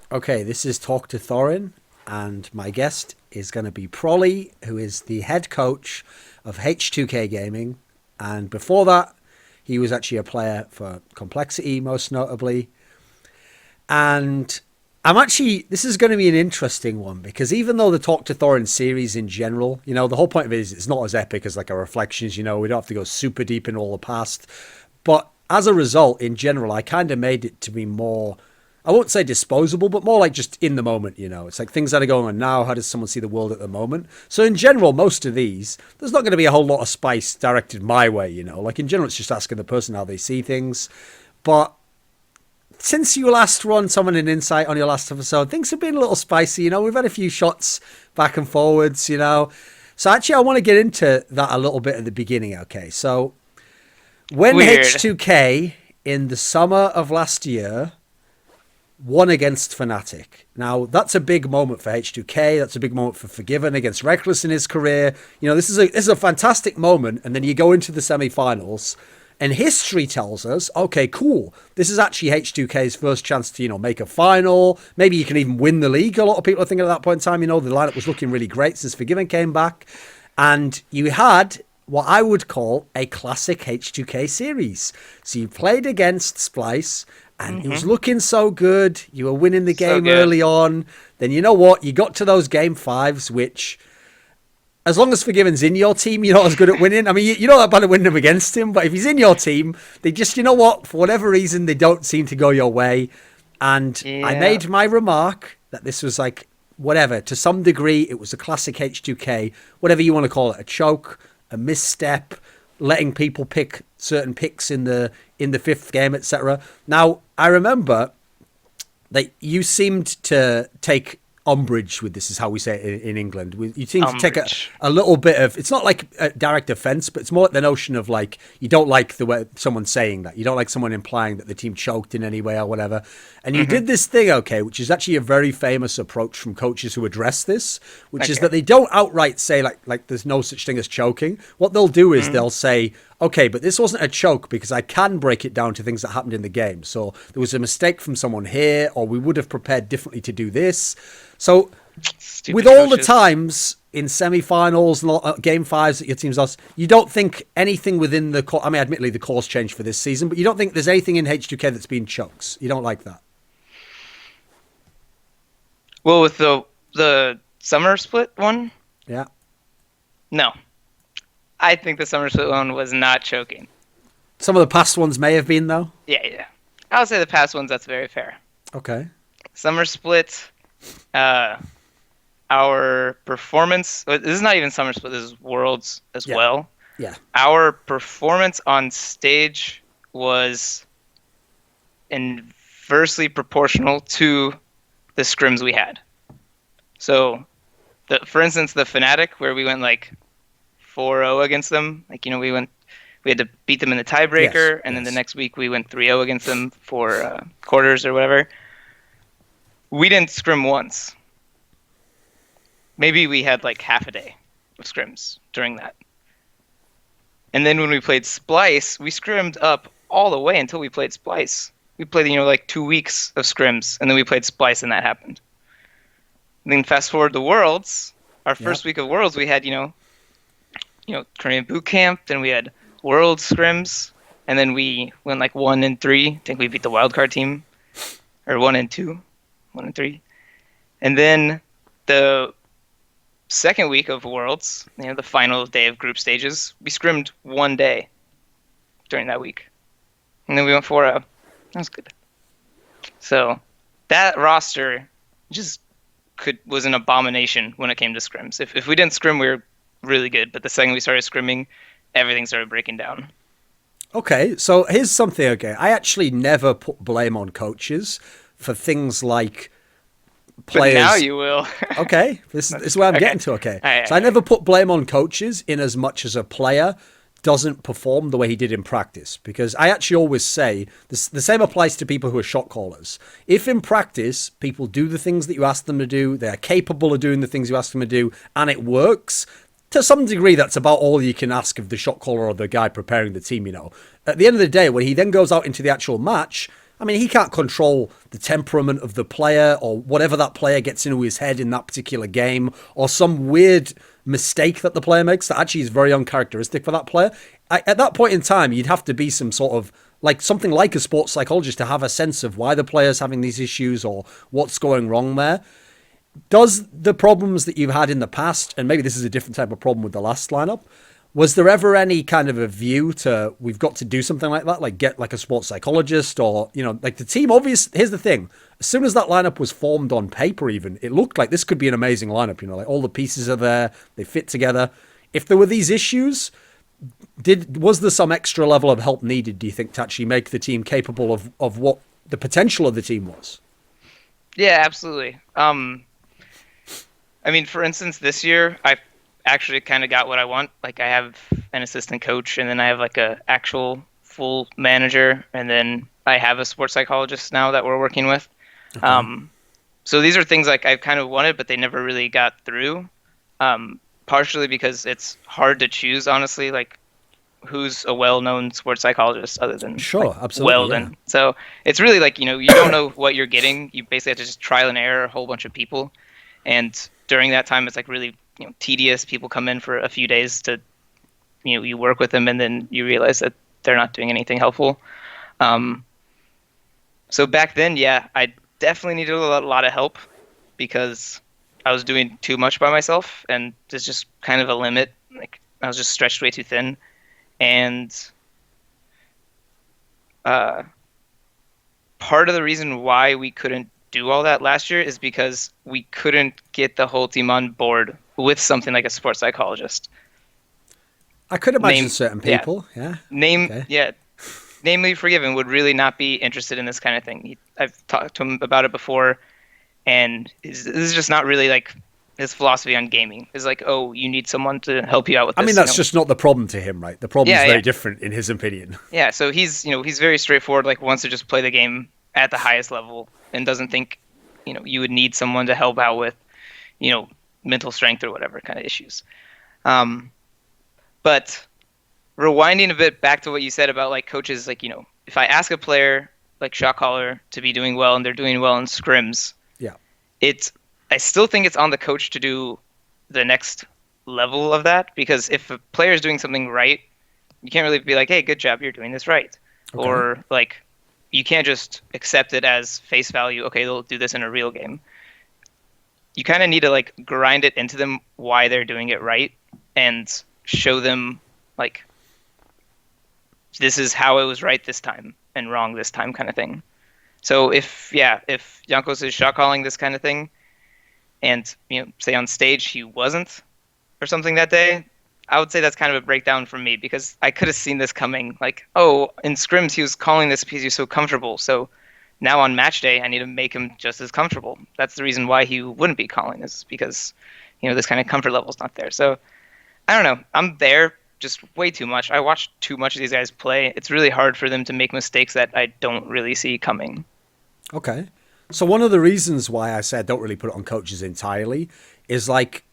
Okay, this is Talk to Thorin, and my guest is going to be Prolly, who is the head coach of H2K Gaming. And before that, he was actually a player for Complexity, most notably. And this is going to be an interesting one because even though the Talk to Thorin series in general, the whole point of it is it's not as epic as like a Reflections, we don't have to go super deep in all the past. But as a result, in general, I kind of made it to be more, I won't say disposable, but more like just in the moment, It's like things that are going on now. How does someone see the world at the moment? So in general, most of these, there's not going to be a whole lot of spice directed my way, Like in general, it's just asking the person how they see things. But since you last run someone an insight on your last episode, things have been a little spicy. We've had a few shots back and forwards, So actually, I want to get into that a little bit at the beginning, okay? So when Weird. H2K in the summer of last year won against Fnatic. Now, that's a big moment for H2K. That's a big moment for Forgiven against Reckless in his career. This is a fantastic moment. And then you go into the semi-finals. And history tells us, okay, cool. This is actually H2K's first chance to, make a final. Maybe you can even win the league. A lot of people are thinking at that point in time, the lineup was looking really great since Forgiven came back. And you had what I would call a classic H2K series. So you played against Splice, and it was looking so good. You were winning the game early on. Then you know what? You got to those game fives, which, as long as Forgiven's in your team, you're not as good at winning. I mean, you're not that bad at winning them against him, but if he's in your team, they just, for whatever reason, they don't seem to go your way. And I made my remark that this was like, whatever, to some degree, it was a classic H2K, whatever you want to call it, a choke, a misstep, letting people pick certain picks in the fifth game, etc. Now, I remember that you seemed to take umbrage with this, is how we say it in England. You seem to take a little bit of, it's not like a direct offense, but it's more like the notion of like, you don't like the way someone's saying that. You don't like someone implying that the team choked in any way or whatever. And you did this thing, okay, which is actually a very famous approach from coaches who address this, which is that they don't outright say like there's no such thing as choking. What they'll do is they'll say, okay, but this wasn't a choke because I can break it down to things that happened in the game. So there was a mistake from someone here, or we would have prepared differently to do this. So Stupid with all coaches. the times in semi-finals and game fives that your team's lost, you don't think anything within the course, I mean, admittedly, the course changed for this season, but you don't think there's anything in H2K that's been chokes. You don't like that. Well, with the summer split one, Yeah. no. I think the summer split one was not choking. Some of the past ones may have been, though. Yeah. I would say the past ones, that's very fair. Okay. Summer split, our performance, this is not even summer split, this is Worlds as well. Yeah. Our performance on stage was inversely proportional to the scrims we had. So, for instance, the Fnatic, where we went like 4-0 against them, we had to beat them in the tiebreaker, and then the next week we went 3-0 against them for quarters or whatever. We didn't scrim once. Maybe we had like half a day of scrims during that. And then when we played Splice, we scrimmed up all the way until we played Splice. We played, like 2 weeks of scrims, and then we played Splice, and that happened. And then fast forward to Worlds, our first week of Worlds, we had, Korean Boot Camp, then we had World scrims, and then we went like 1-3. I think we beat the wildcard team, or 1-2, 1-3. And then the second week of Worlds, the final day of group stages, we scrimmed 1 day during that week. And then we went 4-0. That was good. So that roster just was an abomination when it came to scrims. If we didn't scrim, we were really good. But the second we started scrimming, everything started breaking down. Okay, so here's something, okay. I actually never put blame on coaches for things like players. But now you will. Okay, this is where I'm getting to, okay. So I never put blame on coaches in as much as a player doesn't perform the way he did in practice. Because I actually always say, this, the same applies to people who are shot callers. If in practice, people do the things that you ask them to do, they're capable of doing the things you ask them to do, and it works, to some degree, that's about all you can ask of the shot caller or the guy preparing the team, At the end of the day, when he then goes out into the actual match, I mean, he can't control the temperament of the player or whatever that player gets into his head in that particular game, or some weird mistake that the player makes that actually is very uncharacteristic for that player. At that point in time, you'd have to be some sort of like something like a sports psychologist to have a sense of why the player's having these issues or what's going wrong there. Does the problems that you've had in the past, and maybe this is a different type of problem with the last lineup, was there ever any kind of a view to we've got to do something like that, like get like a sports psychologist or, you know, like the team? Here's the thing. As soon as that lineup was formed on paper, even, it looked like this could be an amazing lineup. You know, like all the pieces are there. They fit together. If there were these issues, was there some extra level of help needed, do you think, to actually make the team capable of what the potential of the team was? Yeah, absolutely. I mean, for instance, this year, I actually kind of got what I want. Like, I have an assistant coach, and then I have like a actual full manager, and then I have a sports psychologist now that we're working with. Okay. So these are things like I've kind of wanted, but they never really got through. Partially because it's hard to choose, honestly, like who's a well-known sports psychologist other than sure, like, absolutely, Weldon. Yeah. So it's really like, you know, you don't know what you're getting. You basically have to just trial and error a whole bunch of people. And during that time, it's like really, you know, tedious. People come in for a few days to, you know, you work with them and then you realize that they're not doing anything helpful. So back then, yeah, I definitely needed a lot of help because I was doing too much by myself, and there's just kind of a limit. Like I was just stretched way too thin, and part of the reason why we couldn't do all that last year is because we couldn't get the whole team on board with something like a sports psychologist. I could imagine certain people, yeah. Namely Forgiven would really not be interested in this kind of thing. I've talked to him about it before. And this is just not really like his philosophy on gaming. It's like, oh, you need someone to help you out with this. I mean, that's just not the problem to him, right? The problem is very different in his opinion. Yeah, so he's very straightforward, like wants to just play the game at the highest level and doesn't think, you know, you would need someone to help out with, you know, mental strength or whatever kind of issues. But rewinding a bit back to what you said about like coaches, like, you know, if I ask a player like shot caller to be doing well and they're doing well in scrims, I still think it's on the coach to do the next level of that, because if a player is doing something right, you can't really be like, hey, good job, you're doing this right. Okay. Or like, you can't just accept it as face value. Okay, they'll do this in a real game. You kind of need to like grind it into them why they're doing it right and show them like, this is how it was right this time and wrong this time kind of thing. So if Jankos is shot calling this kind of thing, and, you know, say on stage he wasn't or something that day, I would say that's kind of a breakdown for me, because I could have seen this coming. Like, oh, in scrims he was calling this because he was so comfortable. So now on match day I need to make him just as comfortable. That's the reason why he wouldn't be calling this, because, you know, this kind of comfort level is not there. So I don't know. I'm there just way too much. I watch too much of these guys play. It's really hard for them to make mistakes that I don't really see coming. Okay. So one of the reasons why I said don't really put it on coaches entirely is like,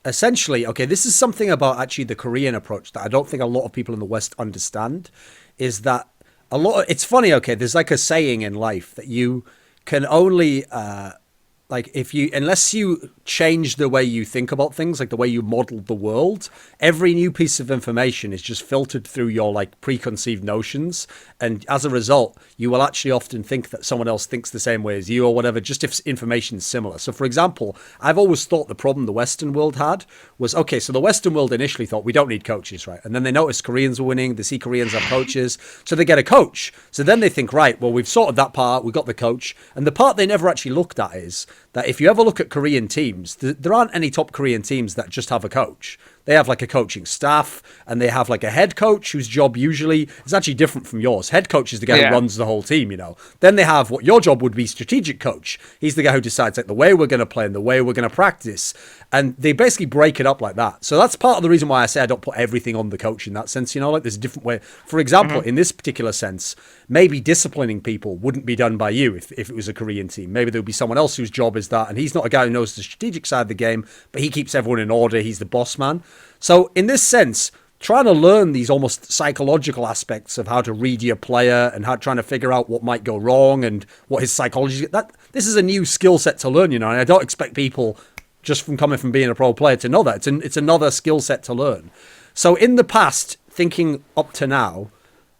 essentially, okay, this is something about actually the Korean approach that I don't think a lot of people in the West understand, is that it's funny, okay, there's like a saying in life that you can only, unless you change the way you think about things, like the way you model the world, every new piece of information is just filtered through your like preconceived notions. And as a result, you will actually often think that someone else thinks the same way as you or whatever, just if information is similar. So for example, I've always thought the problem the Western world had was, okay, so the Western world initially thought we don't need coaches, right? And then they noticed Koreans were winning, they see Koreans have coaches, so they get a coach. So then they think, right, well, we've sorted that part, we got the coach. And the part they never actually looked at is that if you ever look at Korean teams, there aren't any top Korean teams that just have a coach. They have like a coaching staff, and they have like a head coach whose job usually is actually different from yours. Head coach is the guy who runs the whole team, you know. Then they have what your job would be, strategic coach. He's the guy who decides like the way we're going to play and the way we're going to practice. And they basically break it up like that. So that's part of the reason why I say I don't put everything on the coach in that sense, you know, like there's a different way. For example, in this particular sense, maybe disciplining people wouldn't be done by you if it was a Korean team. Maybe there would be someone else whose job is that, and he's not a guy who knows the strategic side of the game, but he keeps everyone in order. He's the boss man. So in this sense, trying to learn these almost psychological aspects of how to read your player and how trying to figure out what might go wrong and what his psychology is. This is a new skill set to learn, and I don't expect people just from coming from being a pro player to know that. It's another skill set to learn. So in the past, thinking up to now,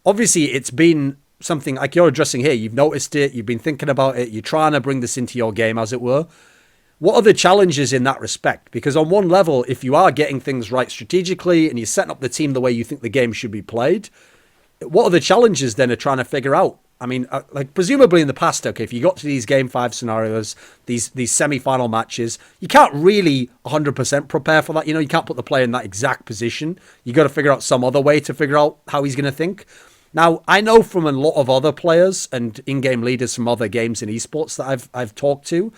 obviously it's been something like you're addressing here. You've noticed it, you've been thinking about it, you're trying to bring this into your game, as it were. What are the challenges in that respect? Because on one level, if you are getting things right strategically and you're setting up the team the way you think the game should be played, what are the challenges then of trying to figure out? I mean, like presumably in the past, okay, if you got to these Game 5 scenarios, these semi-final matches, you can't really 100% prepare for that. You can't put the player in that exact position. You got to figure out some other way to figure out how he's going to think. Now, I know from a lot of other players and in-game leaders from other games in esports that I've talked to,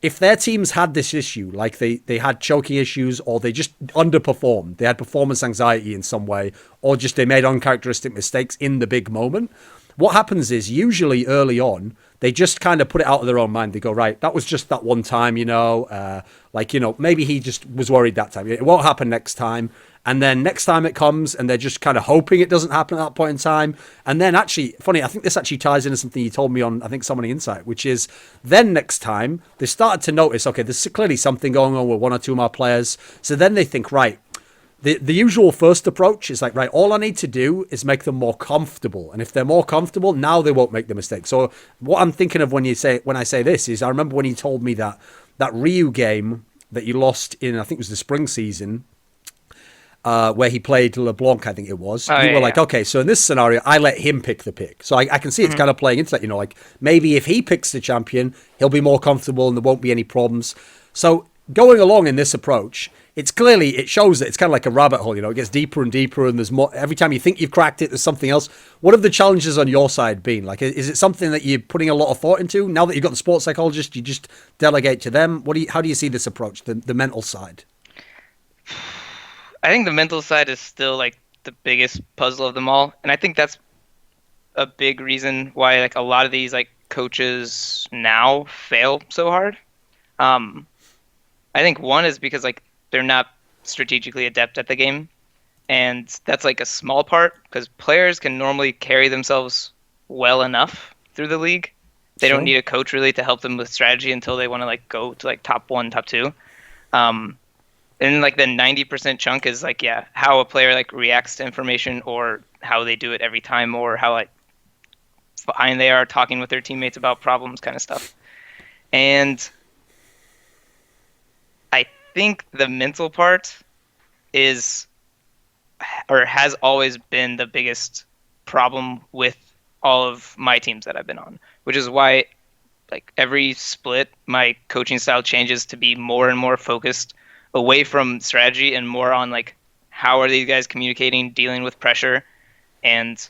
if their teams had this issue, like they had choking issues or they just underperformed, they had performance anxiety in some way, or just they made uncharacteristic mistakes in the big moment, what happens is usually early on, they just kind of put it out of their own mind. They go, right, that was just that one time, maybe he just was worried that time. It won't happen next time. And then next time it comes and they're just kind of hoping it doesn't happen at that point in time. And then actually, funny, I think this actually ties into something you told me on, I think, Summoning Insight, which is then next time they started to notice, okay, there's clearly something going on with one or two of my players. So then they think, right, the usual first approach is like, right, all I need to do is make them more comfortable. And if they're more comfortable, now they won't make the mistake. So what I'm thinking of when I say this is I remember when you told me that Ryu game that you lost in, I think it was the spring season, where he played LeBlanc, I think it was. You were like, okay, so in this scenario, I let him pick the pick. So I can see it's kind of playing into that, like maybe if he picks the champion, he'll be more comfortable and there won't be any problems. So going along in this approach, it shows that it's kind of like a rabbit hole, it gets deeper and deeper and there's more. Every time you think you've cracked it, there's something else. What have the challenges on your side been? Like, is it something that you're putting a lot of thought into? Now that you've got the sports psychologist, you just delegate to them? How do you see this approach, the mental side? I think the mental side is still like the biggest puzzle of them all, and I think that's a big reason why like a lot of these like coaches now fail so hard. I think one is because like they're not strategically adept at the game, and that's like a small part because players can normally carry themselves well enough through the league. They don't need a coach really to help them with strategy until they want to like go to like top 1, top 2. And like the 90% chunk is like, how a player like reacts to information or how they do it every time or how like fine they are talking with their teammates about problems kind of stuff. And I think the mental part is or has always been the biggest problem with all of my teams that I've been on, which is why like every split, my coaching style changes to be more and more focused away from strategy and more on like how are these guys communicating, dealing with pressure. And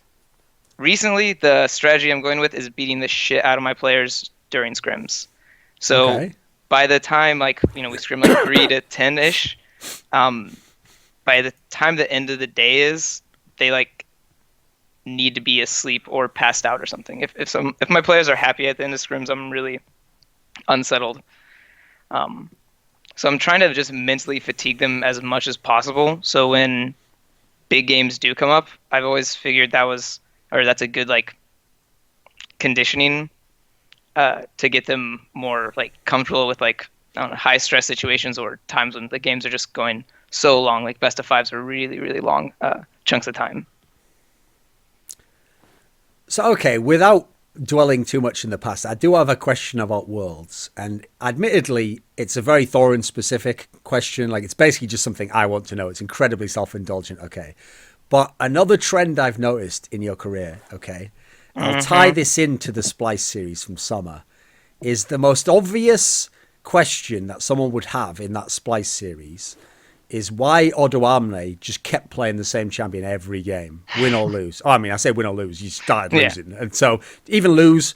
recently the strategy I'm going with is beating the shit out of my players during scrims. So by the time like we scrim like 3 to 10ish, by the time the end of the day is, they like need to be asleep or passed out or something. If my players are happy at the end of scrims, I'm really unsettled. So I'm trying to just mentally fatigue them as much as possible. So when big games do come up, I've always figured that's a good like conditioning to get them more like comfortable with like high stress situations or times when the games are just going so long. Like best of 5s are really, really long chunks of time. So okay, without dwelling too much in the past, I do have a question about Worlds, and admittedly it's a very Thorin specific question. Like it's basically just something I want to know. It's incredibly self-indulgent, okay, but another trend I've noticed in your career, okay, I'll tie this into the Splice series from summer, is the most obvious question that someone would have in that Splice series is why Odoamne just kept playing the same champion every game, win or lose. Oh, I mean, I say win or lose, you started losing. And so even lose,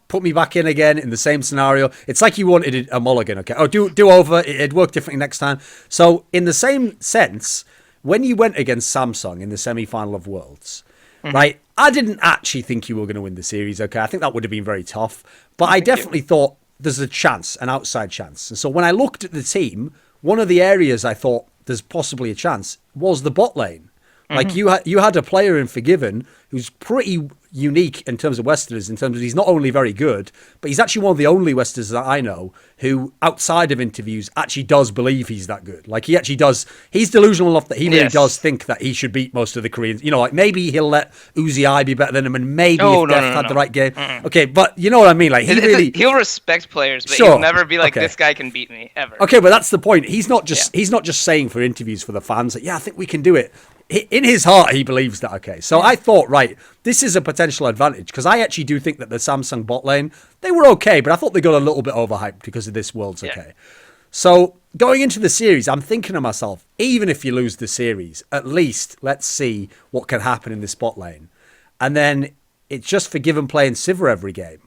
put me back in again in the same scenario. It's like you wanted a mulligan, okay? Oh, do over, it'd work differently next time. So in the same sense, when you went against Samsung in the semi-final of Worlds, right, I didn't actually think you were going to win the series, okay? I think that would have been very tough. But I definitely thought there's a chance, an outside chance. And so when I looked at the team, one of the areas I thought there's possibly a chance was the bot lane. Like you had a player in Forgiven who's pretty unique in terms of Westerners, in terms of he's not only very good, but he's actually one of the only Westerners that I know who, outside of interviews, actually does believe he's that good. Like he actually does. He's delusional enough that he really does think that he should beat most of the Koreans. You know, like maybe he'll let Uzi I be better than him, and maybe if Deft had the right game. Okay, but you know what I mean? Like he'll respect players, but he'll never be like, this guy can beat me ever. Okay, but that's the point. He's not just saying for interviews for the fans that I think we can do it. In his heart, he believes that. Okay, so I thought, right, this is a potential advantage, because I actually do think that the Samsung bot lane, they were okay, but I thought they got a little bit overhyped because of this Worlds. Okay, so going into the series, I'm thinking to myself, even if you lose the series, at least let's see what can happen in this bot lane, and then it's just Forgiven playing Sivir every game.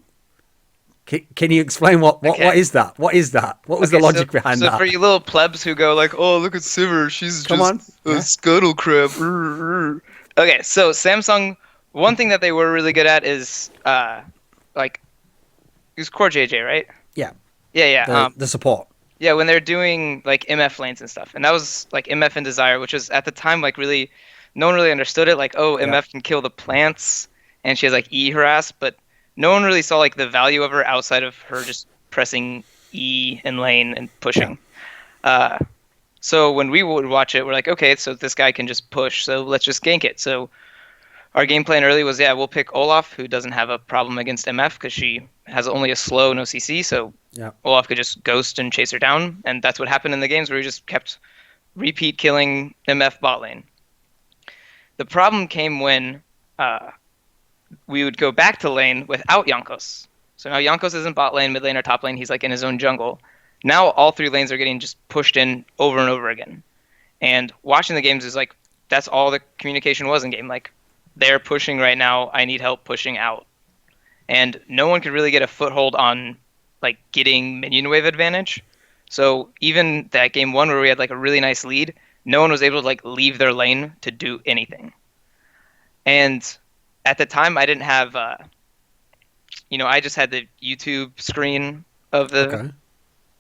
Can you explain what is that? What is that? What was the logic behind that? So for you little plebs who go like, oh, look at Sivir, she's a scuttle crab. Okay, so Samsung, one thing that they were really good at is like, it was Core JJ, right? Yeah. Yeah. The support. Yeah, when they're doing like MF lanes and stuff, and that was like MF and Desire, which was at the time like really, no one really understood it. Like, oh, MF can kill the plants, and she has like E harass, but no one really saw like the value of her outside of her just pressing E in lane and pushing. So when we would watch it, we're like, okay, so this guy can just push, so let's just gank it. So our game plan early was, we'll pick Olaf, who doesn't have a problem against MF because she has only a slow, no CC, so Olaf could just ghost and chase her down, and that's what happened in the games where we just kept repeat killing MF bot lane. The problem came when we would go back to lane without Jankos. So now Jankos isn't bot lane, mid lane, or top lane. He's like in his own jungle. Now all three lanes are getting just pushed in over and over again. And watching the games is like, that's all the communication was in game. Like, they're pushing right now. I need help pushing out. And no one could really get a foothold on like getting minion wave advantage. So even that game one where we had like a really nice lead, no one was able to like leave their lane to do anything. And at the time, I didn't have, I just had the YouTube screen of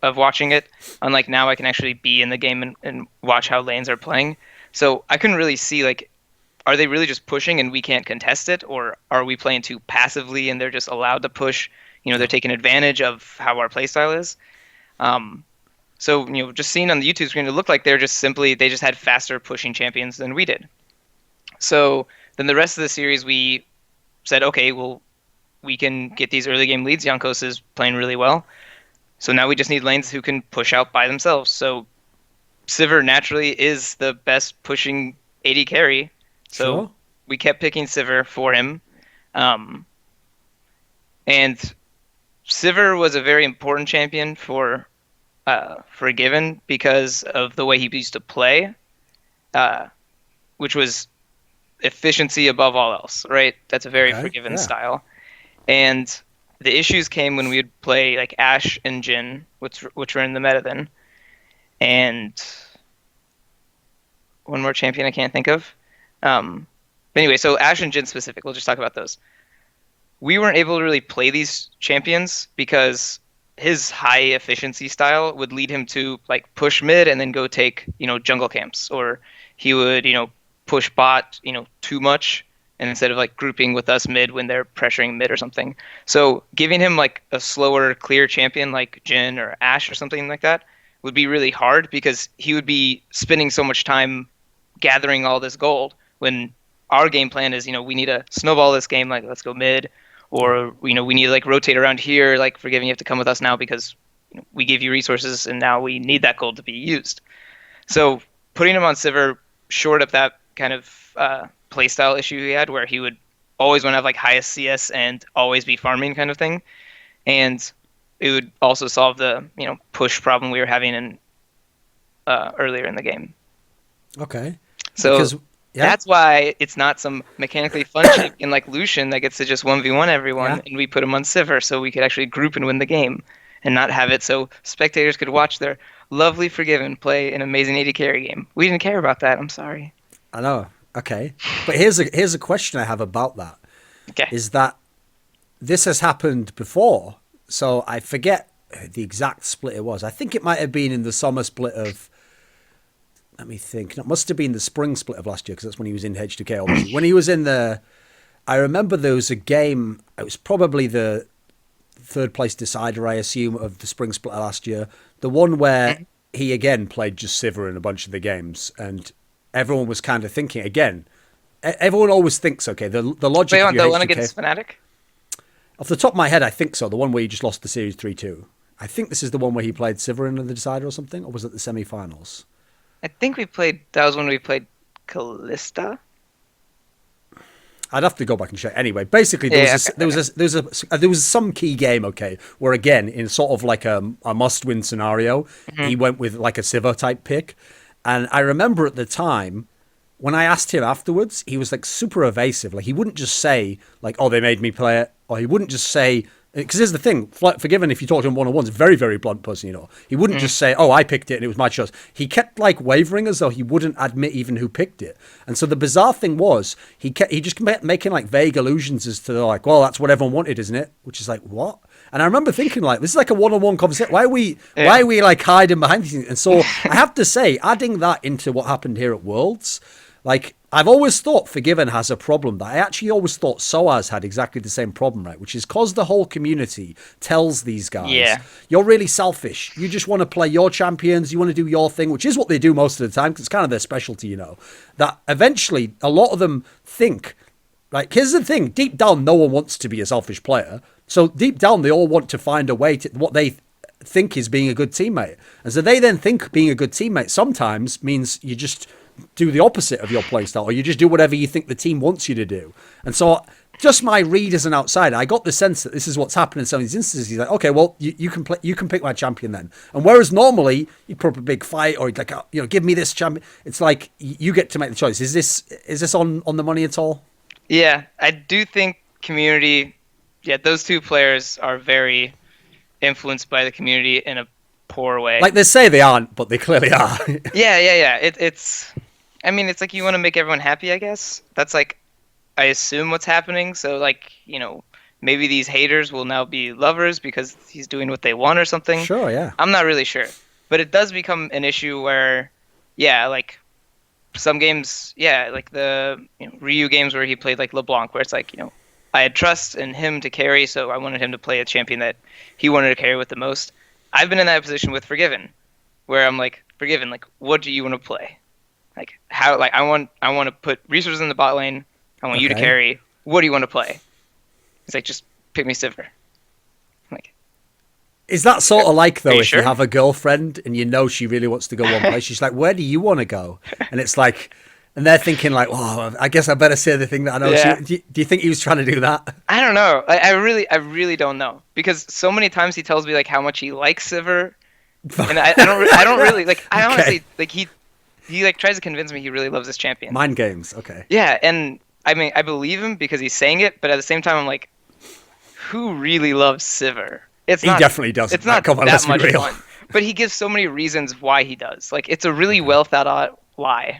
of watching it. Unlike now, I can actually be in the game and watch how lanes are playing. So I couldn't really see, like, are they really just pushing and we can't contest it? Or are we playing too passively and they're just allowed to push? They're taking advantage of how our playstyle is. So, just seeing on the YouTube screen, it looked like they just had faster pushing champions than we did. So then the rest of the series, we said, okay, well, we can get these early game leads. Jankos is playing really well. So now we just need lanes who can push out by themselves. So Sivir naturally is the best pushing AD carry. So we kept picking Sivir for him. And Sivir was a very important champion for Forgiven because of the way he used to play, which was efficiency above all else, right? That's a very Forgiven style. And the issues came when we would play like Ashe and Jhin, which were in the meta then, and one more champion I can't think of. But anyway, so Ashe and Jhin specific, we'll just talk about those. We weren't able to really play these champions because his high efficiency style would lead him to like push mid and then go take, jungle camps, or he would, push bot, too much, and instead of like grouping with us mid when they're pressuring mid or something. So giving him like a slower, clear champion like Jhin or Ashe or something like that would be really hard because he would be spending so much time gathering all this gold when our game plan is, we need to snowball this game, like let's go mid, or, we need to like rotate around here, like Forgiven, you have to come with us now because we gave you resources and now we need that gold to be used. So putting him on Sivir shored up that kind of playstyle issue he had where he would always want to have like highest CS and always be farming kind of thing. And it would also solve the, push problem we were having in earlier in the game. Okay. So that's why it's not some mechanically fun champion like Lucian that gets to just 1v1 everyone and we put him on Sivir so we could actually group and win the game and not have it so spectators could watch their lovely Forgiven play an amazing AD carry game. We didn't care about that. I'm sorry. I know. Okay. But here's a question I have about that. Okay. Is that this has happened before. So I forget the exact split it was. I think it might have been in the summer split of let me think. It must have been the spring split of last year because that's when he was in H2K. Obviously, when he was in the, I remember there was a game. It was probably the third place decider, I assume, of the spring split last year. The one where he again played just Sivir in a bunch of the games, and everyone was kind of thinking again. Everyone always thinks, okay, the logic. Wait, of on your the one H2K, against Fnatic? off the top of my head, I think so. The one where he just lost the series 3-2. I think this is the one where he played Sivir in the decider or something, or was it the semi-finals? I think that was when we played Kalista. I'd have to go back and check. Anyway, basically there was some key game, okay, where again in sort of like a must-win scenario, he went with like a Sivir type pick, and I remember at the time when I asked him afterwards, he was like super evasive. Like he wouldn't just say like, "Oh, they made me play it," or he wouldn't just say. Because here's the thing, Forgiven, if you talk to him one-on-ones, very, very blunt person, you know. He wouldn't just say, oh, I picked it and it was my choice. He kept, like, wavering as though he wouldn't admit even who picked it. And so the bizarre thing was, he just kept making, like, vague allusions as to, like, well, that's what everyone wanted, isn't it? Which is like, what? And I remember thinking, like, this is like a one-on-one conversation. Why are we, like, hiding behind these things? And so I have to say, adding that into what happened here at Worlds, like, I've always thought Forgiven has a problem that I actually always thought Soaz had exactly the same problem, right? Which is because the whole community tells these guys, you're really selfish. You just want to play your champions. You want to do your thing, which is what they do most of the time because it's kind of their specialty, you know. That eventually a lot of them think, like, here's the thing. Deep down, no one wants to be a selfish player. So deep down, they all want to find a way to what they think is being a good teammate. And so they then think being a good teammate sometimes means you just do the opposite of your playstyle, or you just do whatever you think the team wants you to do. And so just my read as an outsider, I got the sense that this is what's happening in some of these instances. He's like, okay, well, you can play, you can pick my champion then. And whereas normally you put up a big fight or like, you know, give me this champion, it's like you get to make the choice. Is this on the money at all? Yeah, I do think community. Yeah, those two players are very influenced by the community in a poor way. Like they say they aren't, but they clearly are. Yeah. It's. I mean, it's like you want to make everyone happy, I guess. That's like, I assume what's happening. So like, you know, maybe these haters will now be lovers because he's doing what they want or something. Sure, yeah. I'm not really sure. But it does become an issue where, yeah, like some games, yeah, like the Ryu games where he played like LeBlanc, where it's like, you know, I had trust in him to carry, so I wanted him to play a champion that he wanted to carry with the most. I've been in that position with Forgiven, where I'm like, Forgiven, like, what do you want to play? Like how, like I want to put resources in the bot lane. I want you to carry. What do you want to play? He's like, just pick me Sivir. I'm like, is that sort of like though if you have a girlfriend and you know she really wants to go one place, she's like, where do you want to go? And it's like, and they're thinking like, oh, I guess I better say the thing that I know. Yeah. Do you think he was trying to do that? I don't know. I really don't know, because so many times he tells me like how much he likes Sivir, and I don't really like. I honestly like he like tries to convince me he really loves this champion. Mind games, okay. Yeah, and I mean I believe him because he's saying it, but at the same time I'm like, who really loves Sivir? He definitely doesn't. It's not Come on, that much real. fun. But he gives so many reasons why he does. Like it's a really well thought out lie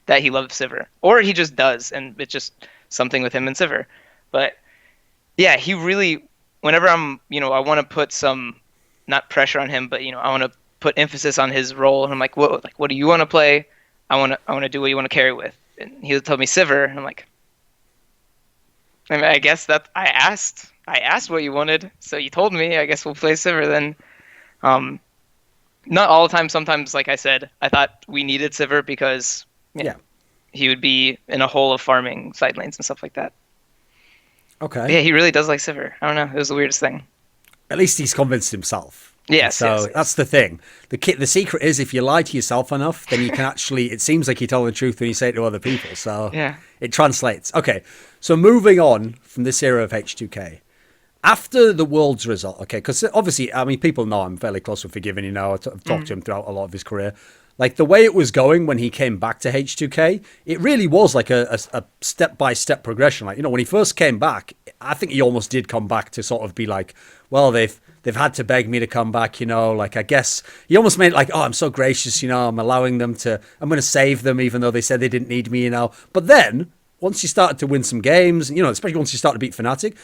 that he loves Sivir, or he just does, and it's just something with him and Sivir. But yeah, he really. Whenever I'm, I want to put some, not pressure on him, but I want to put emphasis on his role, and I'm like, what do you want to play? I want to do what you want to carry with, and he'll tell me Sivir, and I'm like, I mean, I guess that I asked what you wanted, so you told me. I guess we'll play Sivir then. Not all the time. Sometimes, like I said, I thought we needed Sivir because he would be in a hole of farming side lanes and stuff like that. Okay. But yeah, he really does like Sivir. I don't know. It was the weirdest thing. At least he's convinced himself. Yes. So that's the thing. The secret is if you lie to yourself enough, then you can actually, it seems like you tell the truth when you say it to other people. So it translates. Okay. So moving on from this era of H2K. After the Worlds result, okay, because obviously, I mean, people know I'm fairly close with Forgiven, I've talked to him throughout a lot of his career. Like, the way it was going when he came back to H2K, it really was like a step-by-step progression. Like, when he first came back, I think he almost did come back to sort of be like, well, they've had to beg me to come back, like, I guess he almost made it like, oh, I'm so gracious, I'm allowing them to, I'm going to save them even though they said they didn't need me, But then, once he started to win some games, especially once he started to beat Fnatic,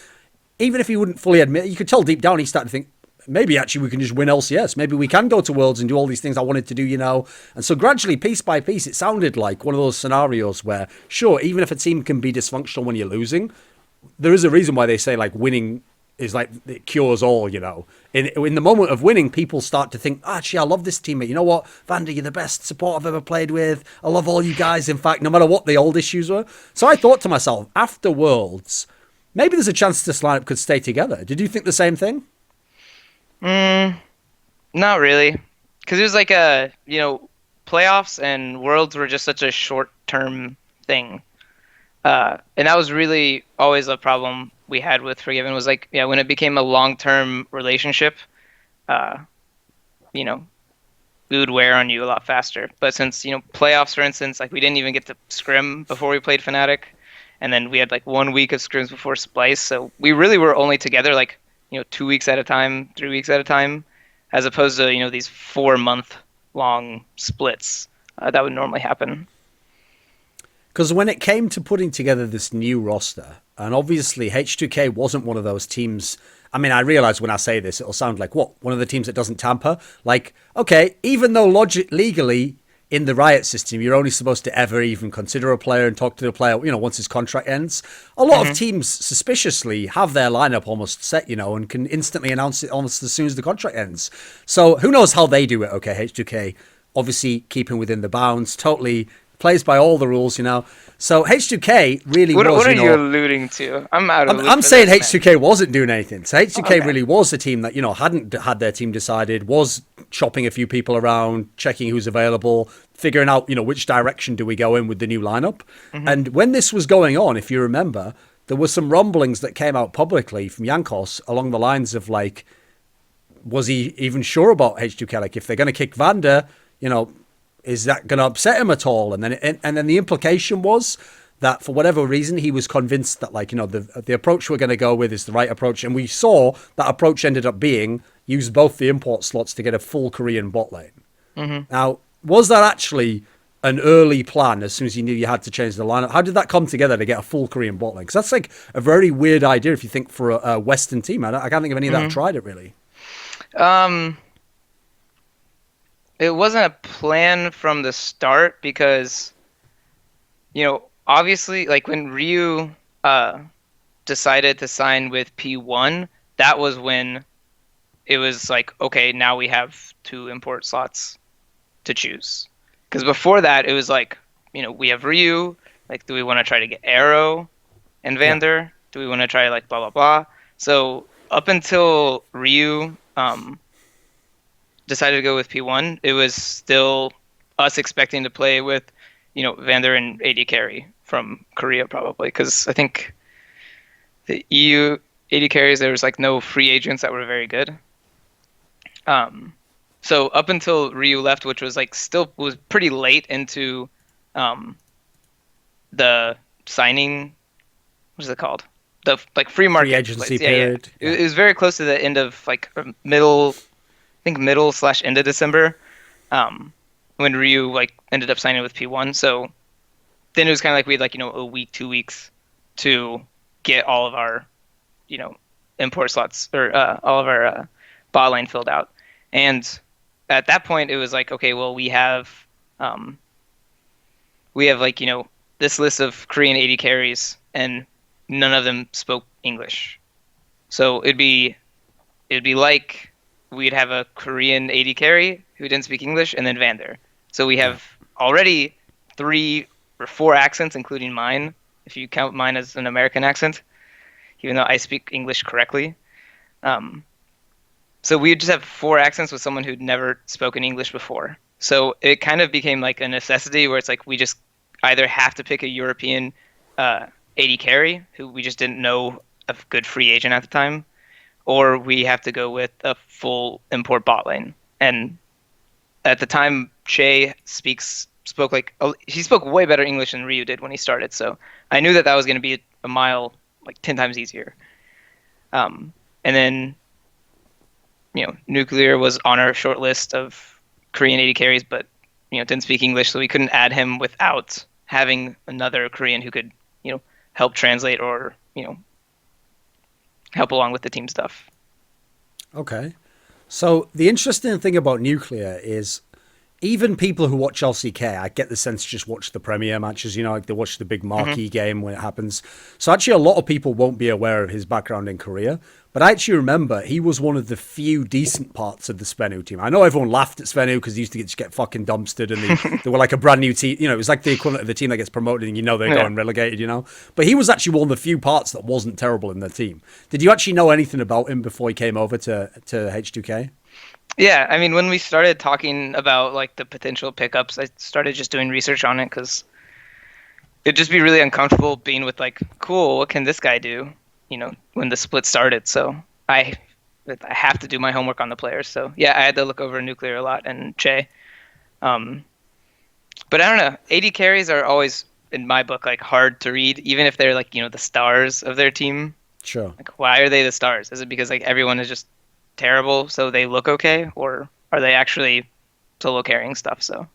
even if he wouldn't fully admit it, you could tell deep down he started to think, maybe actually we can just win LCS. Maybe we can go to Worlds and do all these things I wanted to do, you know. And so gradually, piece by piece, it sounded like one of those scenarios where, sure, even if a team can be dysfunctional when you're losing, there is a reason why they say like winning is like it cures all, you know. In the moment of winning, people start to think, actually, I love this teammate. You know what, Vander, you're the best support I've ever played with. I love all you guys. In fact, no matter what the old issues were. So I thought to myself, after Worlds, maybe there's a chance this lineup could stay together. Did you think the same thing? Not really, because it was like playoffs and Worlds were just such a short-term thing. And that was really always a problem we had with Forgiven was like, yeah, when it became a long-term relationship, uh, you know, we would wear on you a lot faster. But since, playoffs, for instance, like we didn't even get to scrim before we played Fnatic, and then we had like 1 week of scrims before Splice, so we really were only together like, 2 weeks at a time, 3 weeks at a time, as opposed to, these 4 month long splits that would normally happen. Because when it came to putting together this new roster, and obviously H2K wasn't one of those teams. I mean, I realize when I say this, it'll sound like, what, one of the teams that doesn't tamper? Like, okay, even though legally in the Riot system, you're only supposed to ever even consider a player and talk to the player, once his contract ends. A lot of teams suspiciously have their lineup almost set, and can instantly announce it almost as soon as the contract ends. So who knows how they do it? Okay, H2K, obviously keeping within the bounds, totally plays by all the rules, So H2K really was. What are you alluding to? I'm saying H2K wasn't doing anything. So H2K really was a team that, hadn't had their team decided, was chopping a few people around, checking who's available, figuring out, which direction do we go in with the new lineup. And when this was going on, if you remember, there were some rumblings that came out publicly from Jankos along the lines of like, was he even sure about H2K? Like, if they're going to kick Vander, is that going to upset him at all? And then the implication was that for whatever reason, he was convinced that the approach we're going to go with is the right approach. And we saw that approach ended up being use both the import slots to get a full Korean bot lane. Now, was that actually an early plan as soon as you knew you had to change the lineup? How did that come together to get a full Korean bot lane? Because that's like a very weird idea if you think for a Western team. I can't think of any that have tried it really. It wasn't a plan from the start because, obviously, like when Ryu decided to sign with P1, that was when it was like, okay, now we have 2 import slots to choose. Because before that, it was like, we have Ryu. Like, do we want to try to get Arrow and Vander? Yeah. Do we want to try like blah, blah, blah? So up until Ryu decided to go with P1, it was still us expecting to play with, Vander and AD Carry from Korea probably, because I think the EU AD carries, there was like no free agents that were very good. So up until Ryu left, which was like still was pretty late into the signing, what is it called? The like free market free agency period. Yeah. It was very close to the end of like middle / end of December, when Ryu like ended up signing with P1. So then it was kind of like we had like a week, 2 weeks to get all of our import slots or all of our bot lane filled out. And at that point, it was like, okay, well we have like this list of Korean AD carries, and none of them spoke English. So it'd be like we'd have a Korean AD carry who didn't speak English, and then Vander. So we have already 3 or 4 accents, including mine, if you count mine as an American accent, even though I speak English correctly. So we just have 4 accents with someone who'd never spoken English before. So it kind of became like a necessity where it's like we just either have to pick a European AD carry, who we just didn't know a good free agent at the time, or we have to go with a full import bot lane. And at the time, Che spoke way better English than Ryu did when he started. So I knew that was going to be a mile like 10 times easier. And then, Nuclear was on our short list of Korean AD carries, but didn't speak English, so we couldn't add him without having another Korean who could help translate or help along with the team stuff. Okay. So the interesting thing about Nuclear is even people who watch LCK, I get the sense just watch the Premier matches, like they watch the big Hmm. marquee game when it happens. So actually, a lot of people won't be aware of his background in Korea. But I actually remember he was one of the few decent parts of the Svenu team. I know everyone laughed at Svenu because he used to just get fucking dumpstered and they were like a brand new team. It was like the equivalent of the team that gets promoted and they're Yeah. going relegated. But he was actually one of the few parts that wasn't terrible in the team. Did you actually know anything about him before he came over to H2K? Yeah, I mean, when we started talking about like the potential pickups, I started just doing research on it because it'd just be really uncomfortable being with like, cool, what can this guy do? When the split started. So I I have to do my homework on the players. So yeah, I had to look over Nuclear a lot and Che. Um, but I don't know. AD carries are always in my book like hard to read, even if they're like the stars of their team. Sure. Like, why are they the stars? Is it because like everyone is just terrible, so they look okay, or are they actually solo carrying stuff? So,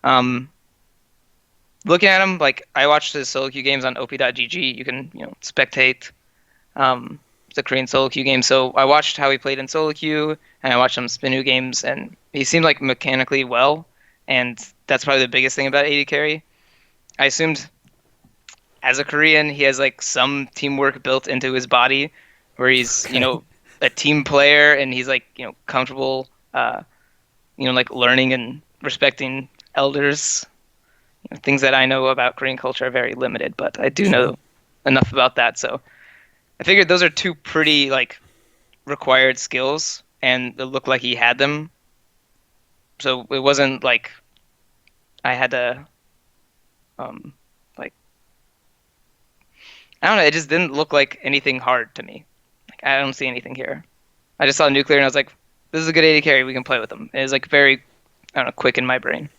um, looking at him, like I watched his solo queue games on op.gg. You can spectate um, the Korean solo queue game. So I watched how he played in solo queue, and I watched some Spinu games, and he seemed like mechanically well, and that's probably the biggest thing about AD carry. I assumed as a Korean, he has like some teamwork built into his body, where he's a team player and he's like comfortable, like learning and respecting elders. Things that I know about Korean culture are very limited, but I do Sure. know enough about that. So I figured those are two pretty like required skills, and it looked like he had them. So it wasn't like I had to like I don't know. It just didn't look like anything hard to me. Like I don't see anything here. I just saw Nuclear and I was like, this is a good AD carry. We can play with them. It was like very, I don't know, quick in my brain.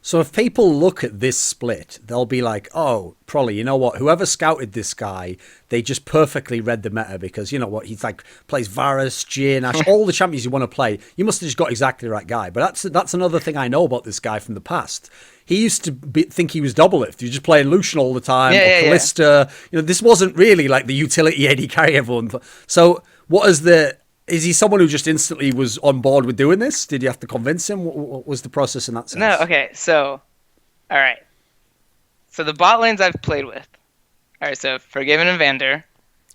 So if people look at this split, they'll be like, oh, probably, you know what? Whoever scouted this guy, they just perfectly read the meta because, you know what? He's like, plays Varus, Jhin, Ashe, all the champions you want to play. You must have just got exactly the right guy. But that's another thing I know about this guy from the past. He used to think he was Doublelift. He was just playing Lucian all the time, Yeah, or yeah, yeah. Callista. This wasn't really like the utility AD carry everyone. So what is the... Is he someone who just instantly was on board with doing this? Did you have to convince him? What was the process in that sense? No, okay. So, all right. So the bot lanes I've played with. All right. So Forgiven and Vander,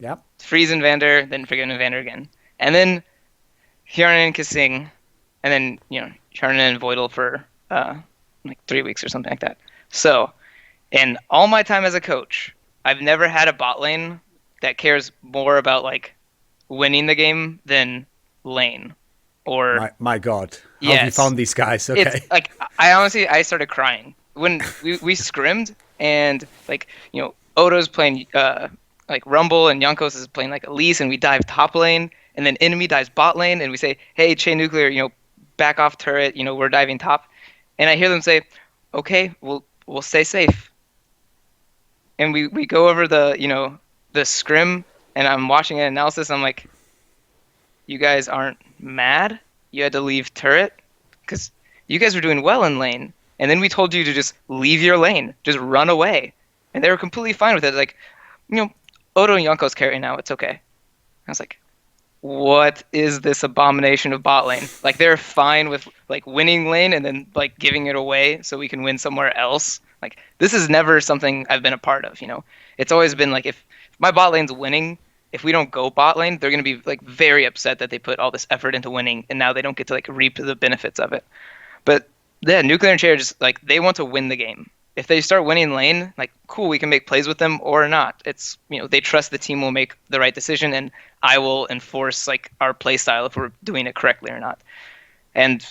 Yeah. Freeze and Vander, then Forgiven and Vander again, and then Hjarnan and Kasing, and then Hjarnan and Voidal for like 3 weeks or something like that. So, in all my time as a coach, I've never had a bot lane that cares more about like winning the game than lane. Or My God. How have you yes, found these guys? Okay. it's like I started crying when we scrimmed and like Odo's playing like Rumble and Yonkos is playing like Elise and we dive top lane and then enemy dives bot lane and we say, hey, Chain Nuclear, back off turret, we're diving top, and I hear them say, okay, we'll stay safe, and we go over the scrim and I'm watching an analysis. I'm like, you guys aren't mad? You had to leave turret because you guys were doing well in lane, and then we told you to just leave your lane, just run away, and they were completely fine with it. Like, Odo and Yonko's carry now. It's okay. I was like, what is this abomination of bot lane? Like, they're fine with like winning lane and then like giving it away so we can win somewhere else. Like, this is never something I've been a part of. It's always been like if my bot lane's winning, if we don't go bot lane, they're gonna be like very upset that they put all this effort into winning and now they don't get to like reap the benefits of it. But yeah, Nuclear and Cherry just like they want to win the game. If they start winning lane, like cool, we can make plays with them or not. It's they trust the team will make the right decision and I will enforce like our play style if we're doing it correctly or not. And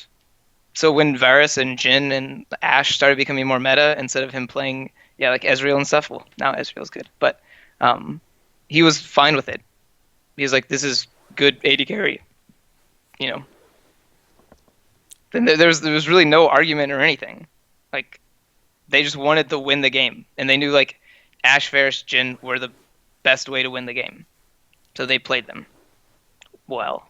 so when Varus and Jhin and Ashe started becoming more meta instead of him playing like Ezreal and stuff, well now Ezreal's good, but he was fine with it. He was like, this is good AD carry, you know. Then there was really no argument or anything. Like, they just wanted to win the game, and they knew like Ashe, Varus, Jhin were the best way to win the game, so they played them well.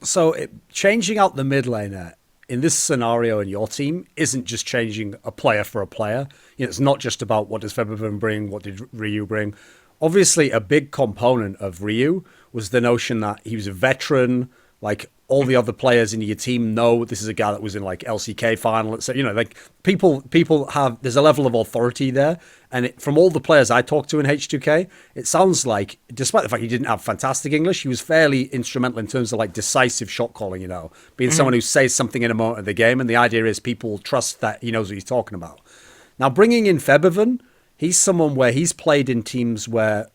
So changing out the mid laner in this scenario in your team isn't just changing a player for a player. It's not just about what does Febiven bring, what did Ryu bring. Obviously, a big component of Ryu was the notion that he was a veteran, Like all the other players in your team know this is a guy that was in like LCK final. So like people have there's a level of authority there, and from all the players I talked to in H2K, it sounds like despite the fact he didn't have fantastic English, he was fairly instrumental in terms of like decisive shot calling. Being someone who says something in a moment of the game, and the idea is people trust that he knows what he's talking about. Now bringing in Febiven, he's someone where he's played in teams where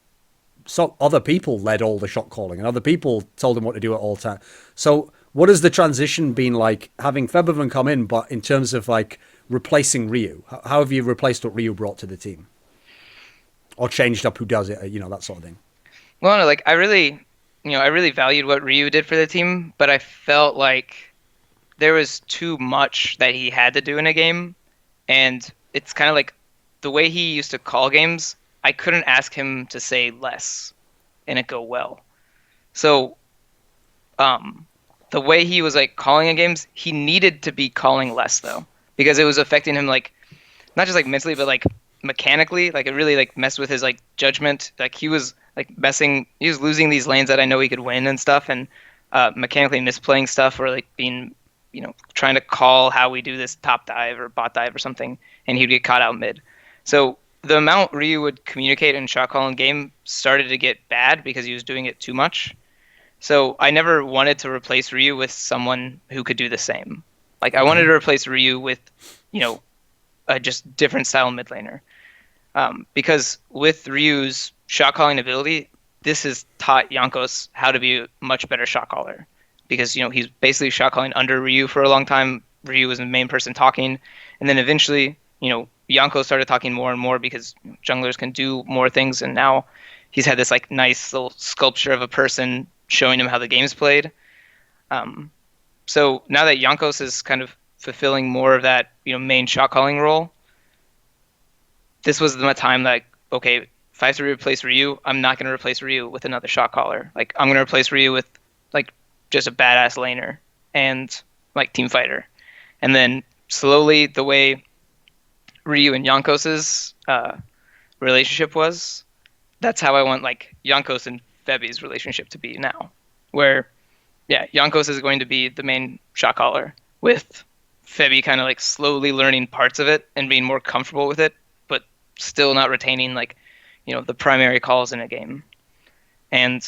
other people led all the shot calling and other people told him what to do at all time. So what has the transition been like having Febiven come in, but in terms of like replacing Ryu? How have you replaced what Ryu brought to the team? Or changed up who does it, that sort of thing? Well, no, like I really valued what Ryu did for the team, but I felt like there was too much that he had to do in a game. And it's kind of like the way he used to call games, I couldn't ask him to say less and it go well. So the way he was like calling in games, he needed to be calling less though, because it was affecting him like not just like mentally, but like mechanically. Like it really like messed with his like judgment. Like he was losing these lanes that I know he could win and stuff, and mechanically misplaying stuff or like being trying to call how we do this top dive or bot dive or something, and he'd get caught out mid. So the amount Ryu would communicate in shot call in game started to get bad because he was doing it too much. So I never wanted to replace Ryu with someone who could do the same. Like I wanted to replace Ryu with, a just different style mid laner. Because with Ryu's shot calling ability, this has taught Jankos how to be a much better shot caller. Because, he's basically shot calling under Ryu for a long time. Ryu was the main person talking. And then eventually, Jankos started talking more and more because junglers can do more things, and now he's had this like nice little sculpture of a person showing him how the game's played. So now that Jankos is kind of fulfilling more of that main shot calling role, this was the time that okay, if I have to replace Ryu, I'm not going to replace Ryu with another shot caller. Like I'm going to replace Ryu with like just a badass laner and like team fighter, and then slowly the way Ryu and Jankos' relationship was, that's how I want like Jankos and Febi's relationship to be now. Where, Jankos is going to be the main shot caller, with Febi kind of like slowly learning parts of it and being more comfortable with it, but still not retaining like, the primary calls in a game. And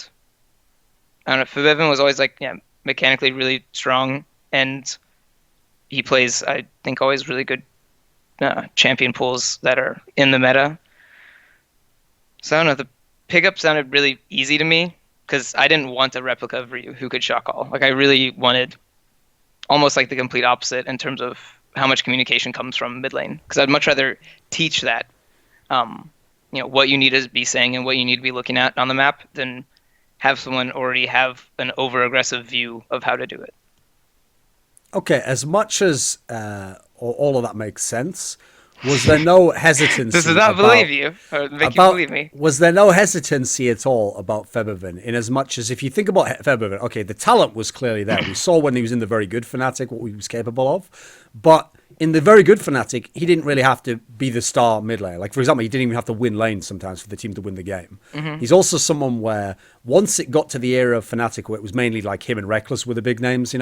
I don't know, Febiven was always like, mechanically really strong, and he plays, I think, always really good champion pools that are in the meta. So I don't know, the pickup sounded really easy to me because I didn't want a replica of Ryu who could shot call. Like I really wanted almost like the complete opposite in terms of how much communication comes from mid lane, because I'd much rather teach that what you need to be saying and what you need to be looking at on the map than have someone already have an over aggressive view of how to do it. Okay, as much as all of that makes sense, was there no hesitancy? This does not believe you, or make you believe me. Was there no hesitancy at all about Febiven? In as much as if you think about Febiven, okay, the talent was clearly there. We saw when he was in the very good Fnatic what he was capable of, but in the very good Fnatic, he didn't really have to be the star mid lane. Like for example, he didn't even have to win lanes sometimes for the team to win the game. Mm-hmm. He's also someone where once it got to the era of Fnatic where it was mainly like him and Reckless were the big names,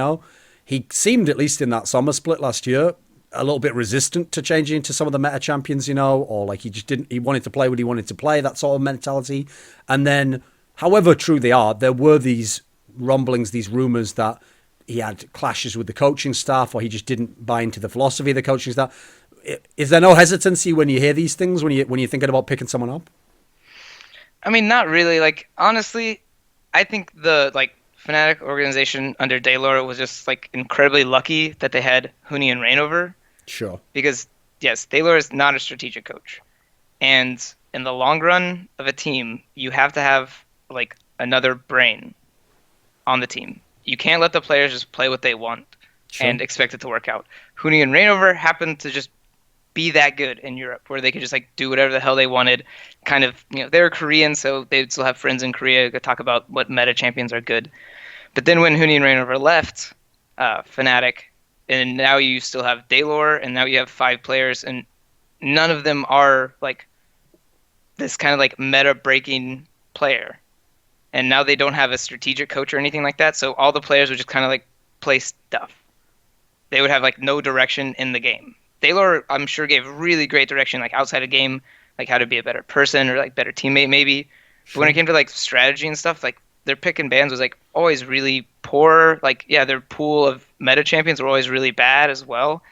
he seemed, at least in that summer split last year, a little bit resistant to changing into some of the meta champions, or like he wanted to play what he wanted to play, that sort of mentality. And then, however true they are, there were these rumblings, these rumors that he had clashes with the coaching staff, or he just didn't buy into the philosophy of the coaching staff. Is there no hesitancy when you hear these things, when you're thinking about picking someone up? I mean, not really. Like, honestly, I think the, Fnatic organization under Daylor was just like incredibly lucky that they had Huni and Reignover. Sure. Because yes, Daylor is not a strategic coach, and in the long run of a team, you have to have like another brain on the team. You can't let the players just play what they want and expect it to work out. Huni and Reignover happened to just be that good in Europe, where they could just like do whatever the hell they wanted. Kind of, they were Korean, so they'd still have friends in Korea, could talk about what meta champions are good. But then when Huni and Reignover left Fnatic, and now you still have Daylor, and now you have 5 players, and none of them are like this kind of like meta breaking player. and now they don't have a strategic coach or anything like that. So all the players would just kind of like play stuff. They would have like no direction in the game. Taylor, I'm sure, gave really great direction, like outside of game, like how to be a better person or like better teammate maybe. But when it came to like strategy and stuff, like their pick and bans was like always really poor. Like yeah, their pool of meta champions were always really bad as well.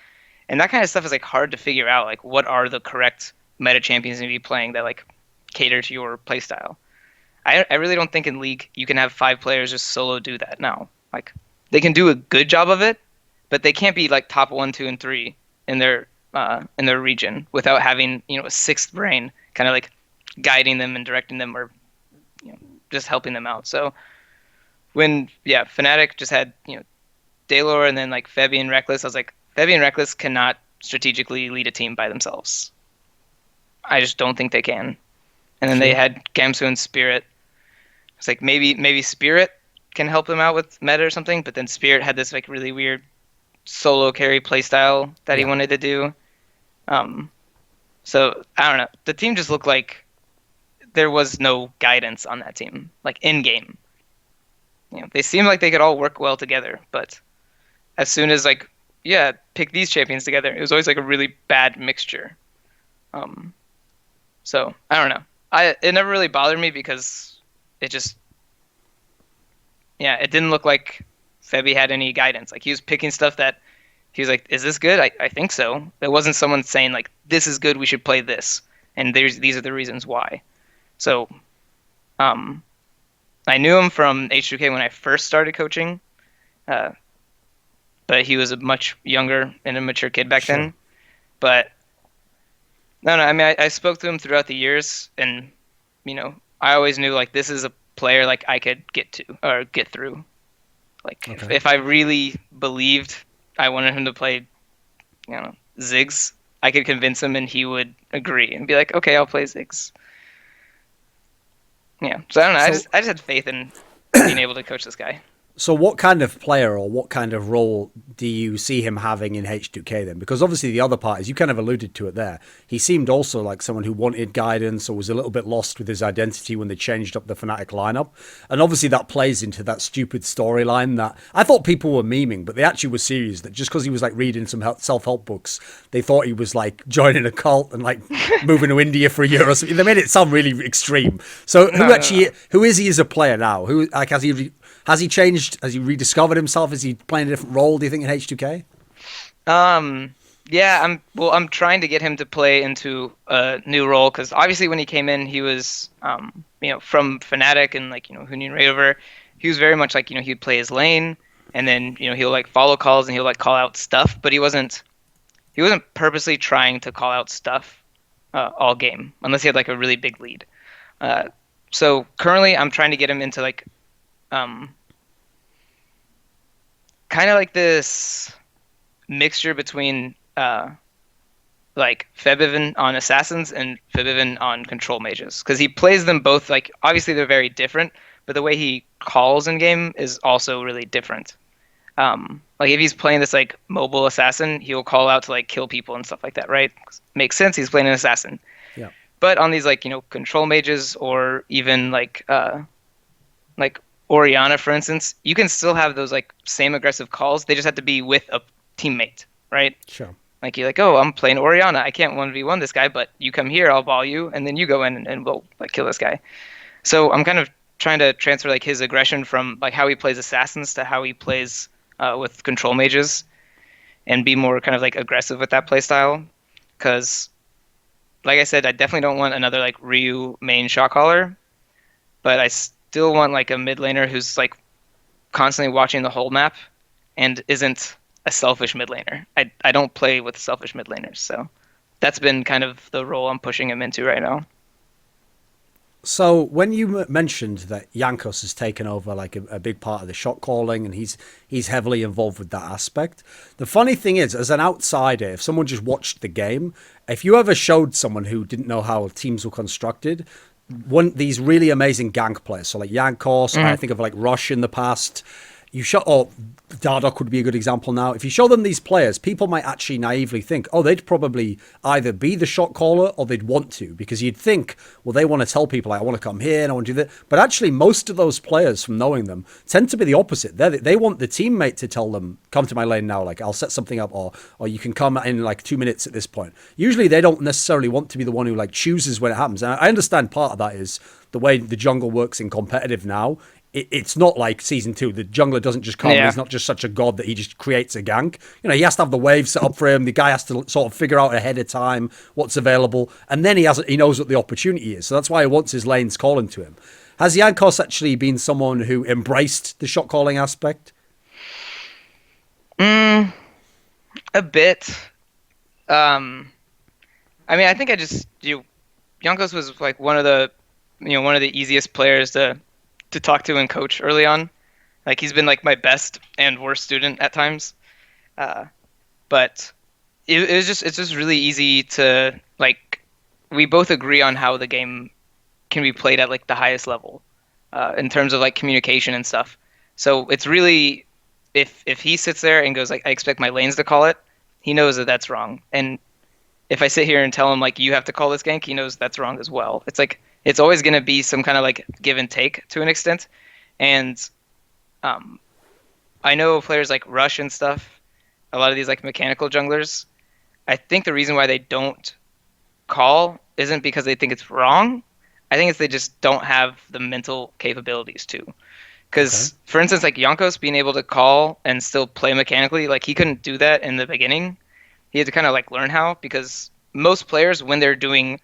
And that kind of stuff is like hard to figure out. Like what are the correct meta champions to be playing that like cater to your playstyle. I really don't think in League you can have 5 players just solo do that now. Like they can do a good job of it, but they can't be like top 1, 2, and 3 in their region without having a sixth brain kind of like guiding them and directing them or just helping them out. So when Fnatic just had Daylor and then like Febby and Reckless, I was like Febby and Reckless cannot strategically lead a team by themselves. I just don't think they can. And then they had Gamsu and Spirit. It's like maybe Spirit can help them out with meta or something, but then Spirit had this like really weird solo carry playstyle that he wanted to do. So I don't know. The team just looked like there was no guidance on that team, like in game. They seemed like they could all work well together, but as soon as like pick these champions together, it was always like a really bad mixture. So I don't know. It never really bothered me because it just it didn't look like Febby had any guidance. Like he was picking stuff that he was like, is this good? I think so. There wasn't someone saying like, this is good, we should play this. And these are the reasons why. So I knew him from H2K when I first started coaching. But he was a much younger and immature kid back then. But no, I mean, I spoke to him throughout the years, and I always knew like this is a player like I could get to or get through. Like if I really believed I wanted him to play, Ziggs, I could convince him and he would agree and be like, okay, I'll play Ziggs. Yeah, so I don't know. I just had faith in being able to coach this guy. So what kind of player or what kind of role do you see him having in H2K then? Because obviously the other part is, you kind of alluded to it there, he seemed also like someone who wanted guidance or was a little bit lost with his identity when they changed up the Fnatic lineup. And obviously that plays into that stupid storyline that I thought people were memeing, but they actually were serious, that just because he was like reading some self-help books, they thought he was like joining a cult and like moving to India for a year or something. They made it sound really extreme. So who is he as a player now? Who like has he changed? Has he rediscovered himself? Is he playing a different role, do you think, in H2K? Yeah, I'm trying to get him to play into a new role, because obviously when he came in, he was from Fnatic and like Hunyuan Rayover, he was very much like he'd play his lane, and then he'll like follow calls and he'll like call out stuff, but he wasn't purposely trying to call out stuff all game unless he had like a really big lead. So currently I'm trying to get him into like kind of like this mixture between like Febiven on Assassins and Febiven on Control Mages, because he plays them both, like obviously they're very different, but the way he calls in game is also really different. Like if he's playing this like mobile assassin, he'll call out to like kill people and stuff like that, right? Makes sense, he's playing an assassin. Yeah. But on these like Control Mages or even like Orianna, for instance, you can still have those like same aggressive calls. They just have to be with a teammate, right? Sure. Like you're like, oh, I'm playing Orianna. I can't 1v1 this guy, but you come here, I'll ball you, and then you go in and we'll like kill this guy. So I'm kind of trying to transfer like his aggression from like how he plays assassins to how he plays with Control Mages, and be more kind of like aggressive with that playstyle. Because, like I said, I definitely don't want another like Ryu main shot caller, but I still want like a mid laner who's like constantly watching the whole map and isn't a selfish mid laner. I don't play with selfish mid laners, so that's been kind of the role I'm pushing him into right now. So when you mentioned that Jankos has taken over like a big part of the shot calling and he's heavily involved with that aspect, the funny thing is, as an outsider, if someone just watched the game, if you ever showed someone who didn't know how teams were constructed, these really amazing gank players, so like Jankos, I think of like Rush in the past, you show, or Dardoch would be a good example now. If you show them these players, people might actually naively think, oh, they'd probably either be the shot caller or they'd want to, because you'd think, well, they want to tell people, like, I want to come here and I want to do that. But actually, most of those players, from knowing them, tend to be the opposite. They want the teammate to tell them, come to my lane now, like, I'll set something up, or you can come in like 2 minutes at this point. Usually, they don't necessarily want to be the one who like chooses when it happens. And I understand part of that is the way the jungle works in competitive now. It's not like Season 2. The jungler doesn't just come. Yeah. He's not just such a god that he just creates a gank. You know, he has to have the wave set up for him. The guy has to sort of figure out ahead of time what's available. And then he knows what the opportunity is. So that's why he wants his lanes calling to him. Has Jankos actually been someone who embraced the shot calling aspect? A bit. I mean, I think Jankos was like one of the easiest players to talk to and coach early on. Like, he's been like my best and worst student at times. But it's just really easy to, like, we both agree on how the game can be played at like the highest level, in terms of like communication and stuff. So it's really, if he sits there and goes like, I expect my lanes to call it, he knows that that's wrong. And if I sit here and tell him like, you have to call this gank, he knows that's wrong as well. It's like, it's always going to be some kind of like give and take to an extent. And I know players like Rush and stuff, a lot of these like mechanical junglers, I think the reason why they don't call isn't because they think it's wrong. I think it's they just don't have the mental capabilities to. Because, for instance, like Jankos being able to call and still play mechanically, like he couldn't do that in the beginning. He had to kind of like learn how, because most players, when they're doing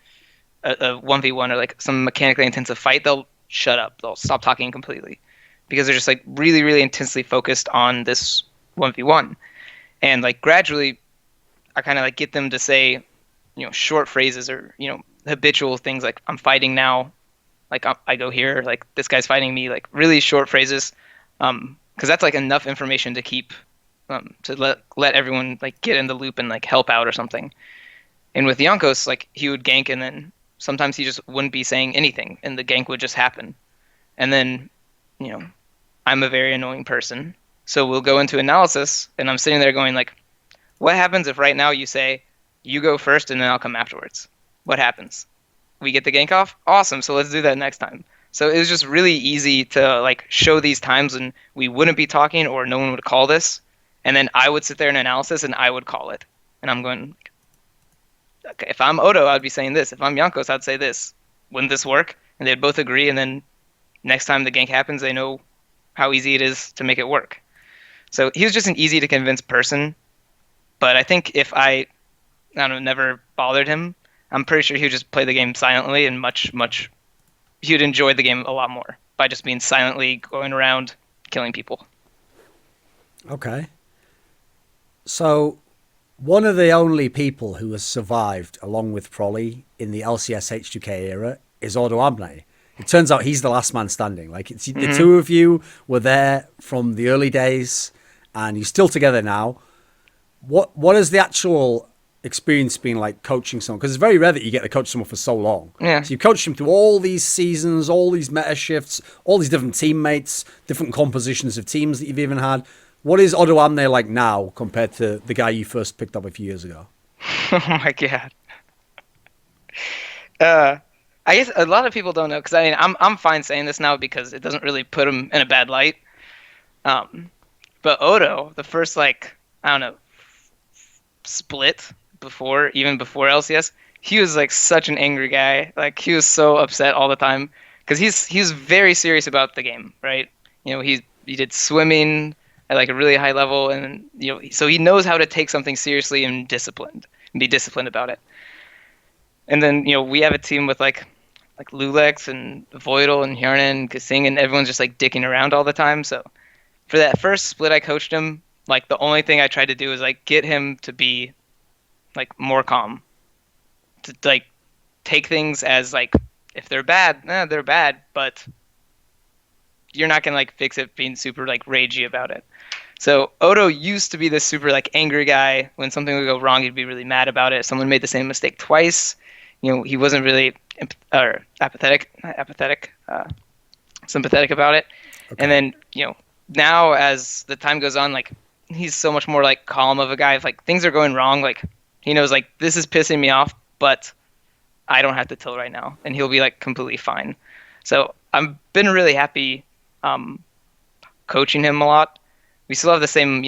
a 1v1 or like some mechanically intensive fight, they'll shut up. They'll stop talking completely because they're just like really, really intensely focused on this 1v1. And like gradually, I kind of like get them to say, short phrases or, habitual things like, I'm fighting now. Like, I go here, like this guy's fighting me, like really short phrases. Because that's like enough information to keep, to let everyone like get in the loop and like help out or something. And with Jankos, like he would gank and then sometimes he just wouldn't be saying anything and the gank would just happen. And then, I'm a very annoying person. So we'll go into analysis and I'm sitting there going like, what happens if right now you say, you go first and then I'll come afterwards? What happens? We get the gank off? Awesome. So let's do that next time. So it was just really easy to like show these times when we wouldn't be talking or no one would call this. And then I would sit there in analysis and I would call it. And I'm going, okay, if I'm Odo, I'd be saying this. If I'm Jankos, I'd say this. Wouldn't this work? And they'd both agree. And then next time the gank happens, they know how easy it is to make it work. So he was just an easy to convince person. But I think if I don't know, never bothered him, I'm pretty sure he would just play the game silently and he would enjoy the game a lot more by just being silently going around killing people. Okay. So one of the only people who has survived along with Prolly in the LCS H2K era is Odo Amne. It turns out he's the last man standing. Like the two of you were there from the early days and you're still together now. What is the actual experience been like coaching someone? Because it's very rare that you get to coach someone for so long. Yeah. So you've coached them through all these seasons, all these meta shifts, all these different teammates, different compositions of teams that you've even had. What is Odo Amne like now compared to the guy you first picked up a few years ago? Oh my god. I guess a lot of people don't know, because I mean I'm fine saying this now because it doesn't really put him in a bad light. But Odo, the first split even before LCS, he was like such an angry guy. Like he was so upset all the time because he's very serious about the game, right? He did swimming at like a really high level, and so he knows how to take something seriously and be disciplined about it. And then we have a team with like Lulex and Voidal and Hjarnan and Kasing, and everyone's just like dicking around all the time. So for that first split, I coached him. Like the only thing I tried to do is like get him to be like more calm, to like take things as like, if they're bad, they're bad, but you're not gonna like fix it being super like ragey about it. So Odo used to be this super like angry guy. When something would go wrong, he'd be really mad about it. Someone made the same mistake twice. He wasn't really sympathetic about it. Okay. And then now as the time goes on, like he's so much more like calm of a guy. If like things are going wrong, like he knows like this is pissing me off, but I don't have to tilt right now, and he'll be like completely fine. So I've been really happy um, coaching him a lot. We still have the same,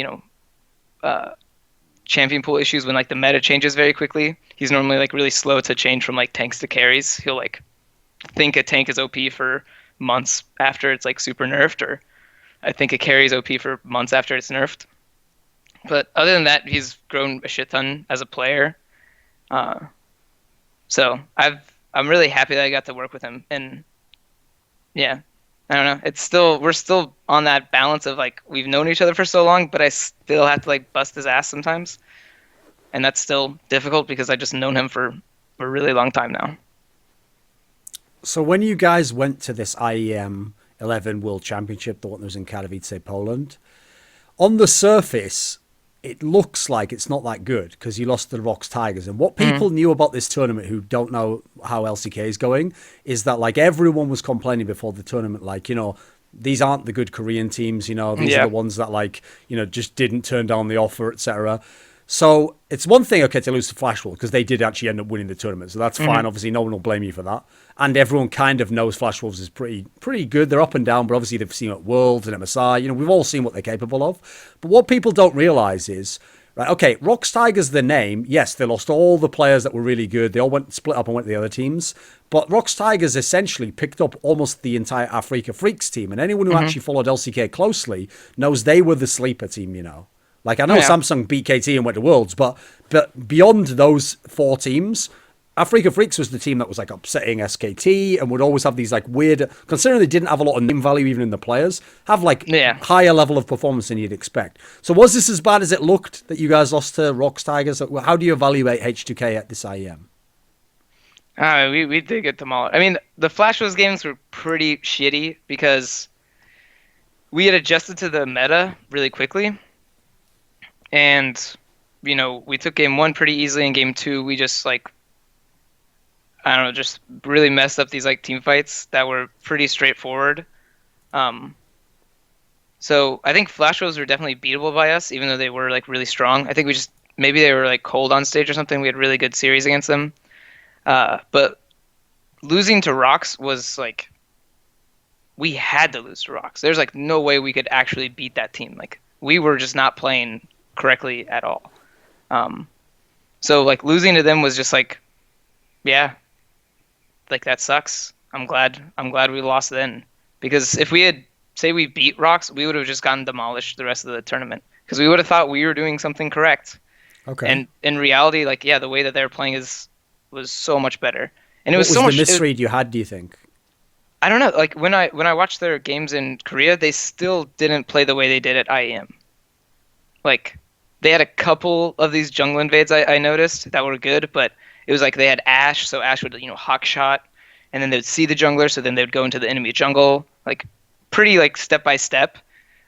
champion pool issues when like the meta changes very quickly. He's normally like really slow to change from like tanks to carries. He'll like think a tank is OP for months after it's like super nerfed, or I think a carry is OP for months after it's nerfed. But other than that, he's grown a shit ton as a player. Uh, so I'm really happy that I got to work with him, and yeah, I don't know. It's still we're still on that balance of like we've known each other for so long, but I still have to like bust his ass sometimes, and that's still difficult because I just known him for a really long time now. So when you guys went to this IEM 11 World Championship, the one that was in Katowice, Poland, on the surface, it looks like it's not that good because you lost to the Rocks Tigers. And what people knew about this tournament who don't know how LCK is going is that like everyone was complaining before the tournament, like, these aren't the good Korean teams, these are the ones that like, just didn't turn down the offer, etc. So it's one thing, okay, to lose to Flash Wolves because they did actually end up winning the tournament. So that's fine. Obviously, no one will blame you for that. And everyone kind of knows Flash Wolves is pretty good. They're up and down, but obviously they've seen at Worlds and MSI. We've all seen what they're capable of. But what people don't realize is, right, okay, Rocks Tigers, the name, yes, they lost all the players that were really good. They all split up and went to the other teams. But Rocks Tigers essentially picked up almost the entire Africa Freaks team. And anyone who actually followed LCK closely knows they were the sleeper team. Like, I know Samsung beat KT and went to Worlds, but beyond those four teams, Africa Freaks was the team that was, like, upsetting SKT and would always have these, like, weird... Considering they didn't have a lot of name value even in the players, have, like, higher level of performance than you'd expect. So was this as bad as it looked that you guys lost to Rocks Tigers? How do you evaluate H2K at this IEM? We did get demolished. I mean, the Flash Wolves games were pretty shitty because we had adjusted to the meta really quickly. And, we took game one pretty easily. In game two, we just, like, I don't know, just really messed up these, like, team fights that were pretty straightforward. So I think Flash Wolves were definitely beatable by us, even though they were, like, really strong. I think maybe they were, like, cold on stage or something. We had really good series against them. But losing to Rocks was, like, we had to lose to Rocks. There's, like, no way we could actually beat that team. Like, we were just not playing correctly at all. So like losing to them was just like, yeah, like that sucks. I'm glad we lost then, because if we had say we beat Rocks, we would have just gotten demolished the rest of the tournament because we would have thought we were doing something correct. Okay. And in reality, like the way that they were playing was so much better. And it was what so was much the misread you had, do you think? I don't know. Like when I watched their games in Korea, they still didn't play the way they did at IEM. Like they had a couple of these jungle invades I noticed that were good, but it was like they had Ashe, so Ashe would hawk shot, and then they would see the jungler, so then they would go into the enemy jungle, like pretty like step by step.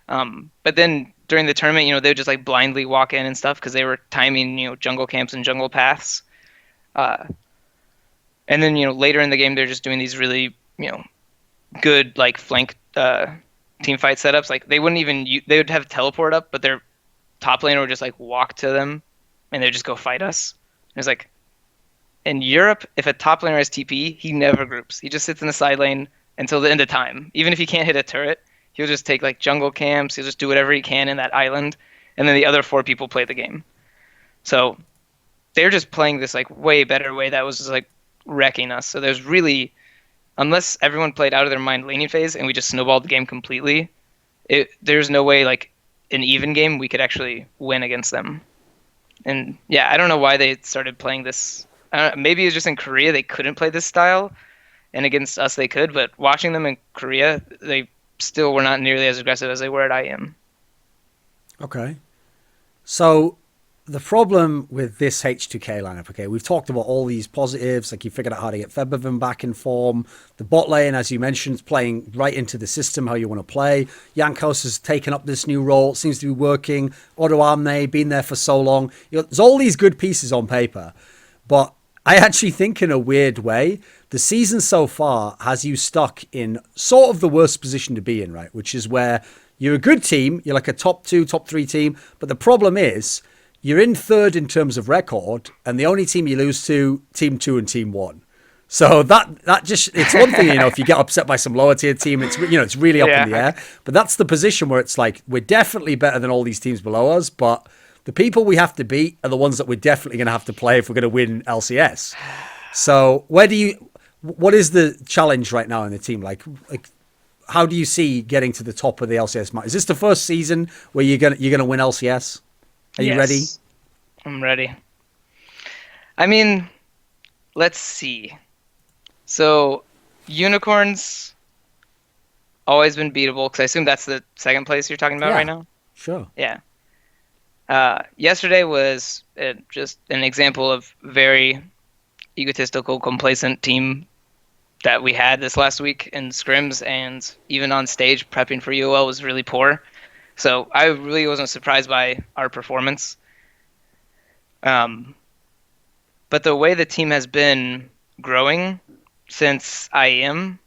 But then during the tournament, they would just like blindly walk in and stuff because they were timing jungle camps and jungle paths. And then later in the game, they're just doing these really good like flank team fight setups. Like they would have teleport up, but their top laner would just like walk to them and they'd just go fight us. And it's like in Europe, if a top laner has TP, he never groups. He just sits in the side lane until the end of time. Even if he can't hit a turret, he'll just take like jungle camps. He'll just do whatever he can in that island, and then the other 4 people play the game. So they're just playing this like way better way that was just like wrecking us. So there's really, unless everyone played out of their mind laning phase and we just snowballed the game completely, there's no way like an even game we could actually win against them. And yeah, I don't know why they started playing this. Maybe it's just in Korea they couldn't play this style, and against us they could. But watching them in Korea, they still were not nearly as aggressive as they were at IEM. Okay, so the problem with this H2K lineup, okay, we've talked about all these positives, like you figured out how to get Febiven back in form. The bot lane, as you mentioned, is playing right into the system, how you want to play. Jankos has taken up this new role. It seems to be working. Odoamne, been there for so long. There's all these good pieces on paper. But I actually think in a weird way, the season so far has you stuck in sort of the worst position to be in, right? Which is where You're a good team. You're like a top 2, top 3 team. But the problem is you're in third in terms of record, and the only team you lose to, team 2 and team 1. So that just, it's one thing, if you get upset by some lower tier team, it's, it's really up in the air. But that's the position where it's like, we're definitely better than all these teams below us, but the people we have to beat are the ones that we're definitely going to have to play if we're going to win LCS. So what is the challenge right now in the team? Like how do you see getting to the top of the LCS? Is this the first season where you're gonna win LCS? Are you ready? I'm ready. I mean, let's see. So, Unicorns always been beatable, because I assume that's the second place you're talking about right now? Sure. Yeah. Yesterday was just an example of very egotistical, complacent team that we had this last week in scrims, and even on stage prepping for UOL was really poor. So I really wasn't surprised by our performance. But the way the team has been growing since IEM,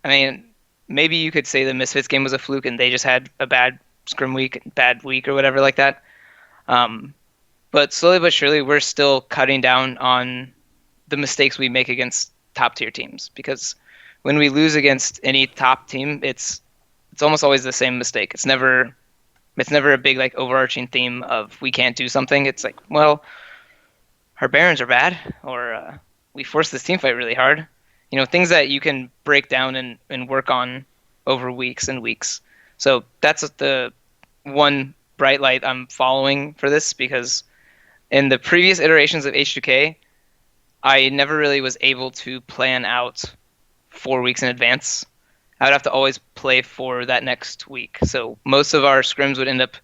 I mean, maybe you could say the Misfits game was a fluke and they just had a bad scrim week, bad week or whatever like that. But slowly but surely, we're still cutting down on the mistakes we make against top tier teams, because when we lose against any top team, it's almost always the same mistake. It's never a big like overarching theme of we can't do something. It's like, well, our Barons are bad, or we forced this team fight really hard. Things that you can break down and work on over weeks and weeks. So that's the one bright light I'm following for this, because in the previous iterations of H2K, I never really was able to plan out 4 weeks in advance. I would have to always play for that next week. So most of our scrims would end up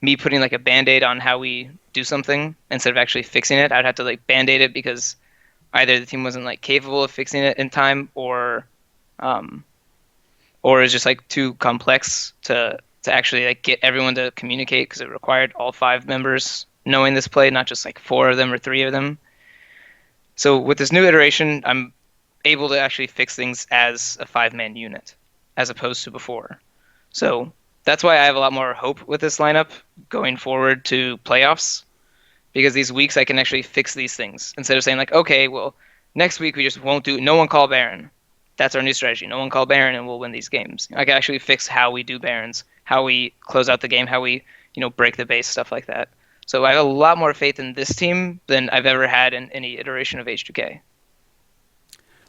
me putting like a band-aid on how we do something instead of actually fixing it. I'd have to like band-aid it because either the team wasn't like capable of fixing it in time, or it's just like too complex to actually like get everyone to communicate, because it required all 5 members knowing this play, not just like 4 of them or 3 of them. So with this new iteration, I'm able to actually fix things as a 5-man unit, as opposed to before. So that's why I have a lot more hope with this lineup going forward to playoffs, because these weeks I can actually fix these things instead of saying like, okay, well, next week we just won't do, no one call Baron. That's our new strategy. No one call Baron and we'll win these games. I can actually fix how we do Barons, how we close out the game, how we, break the base, stuff like that. So I have a lot more faith in this team than I've ever had in any iteration of H2K.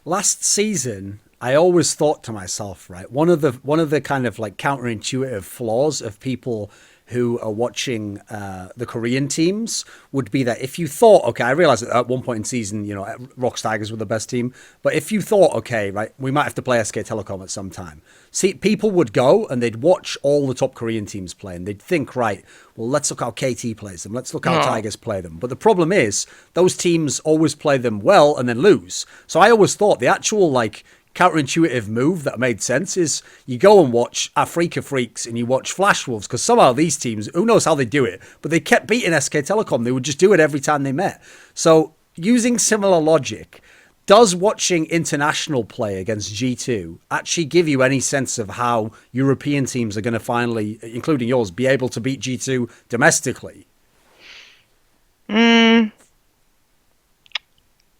Last season, I always thought to myself, right, one of the kind of like counterintuitive flaws of people who are watching the Korean teams would be that if you thought, okay, I realized that at one point in season, Rox Tigers were the best team, but if you thought, okay, right, we might have to play SK Telecom at some time, see, people would go and they'd watch all the top Korean teams play, and they'd think, right, well, let's look how KT plays them, let's look how Tigers play them. But the problem is, those teams always play them well and then lose. So I always thought the actual, like, counterintuitive move that made sense is you go and watch Afrika Freaks and you watch Flash Wolves, because somehow these teams, who knows how they do it, but they kept beating SK Telecom. They would just do it every time they met. So using similar logic, does watching international play against G2 actually give you any sense of how European teams are going to finally, including yours, be able to beat G2 domestically?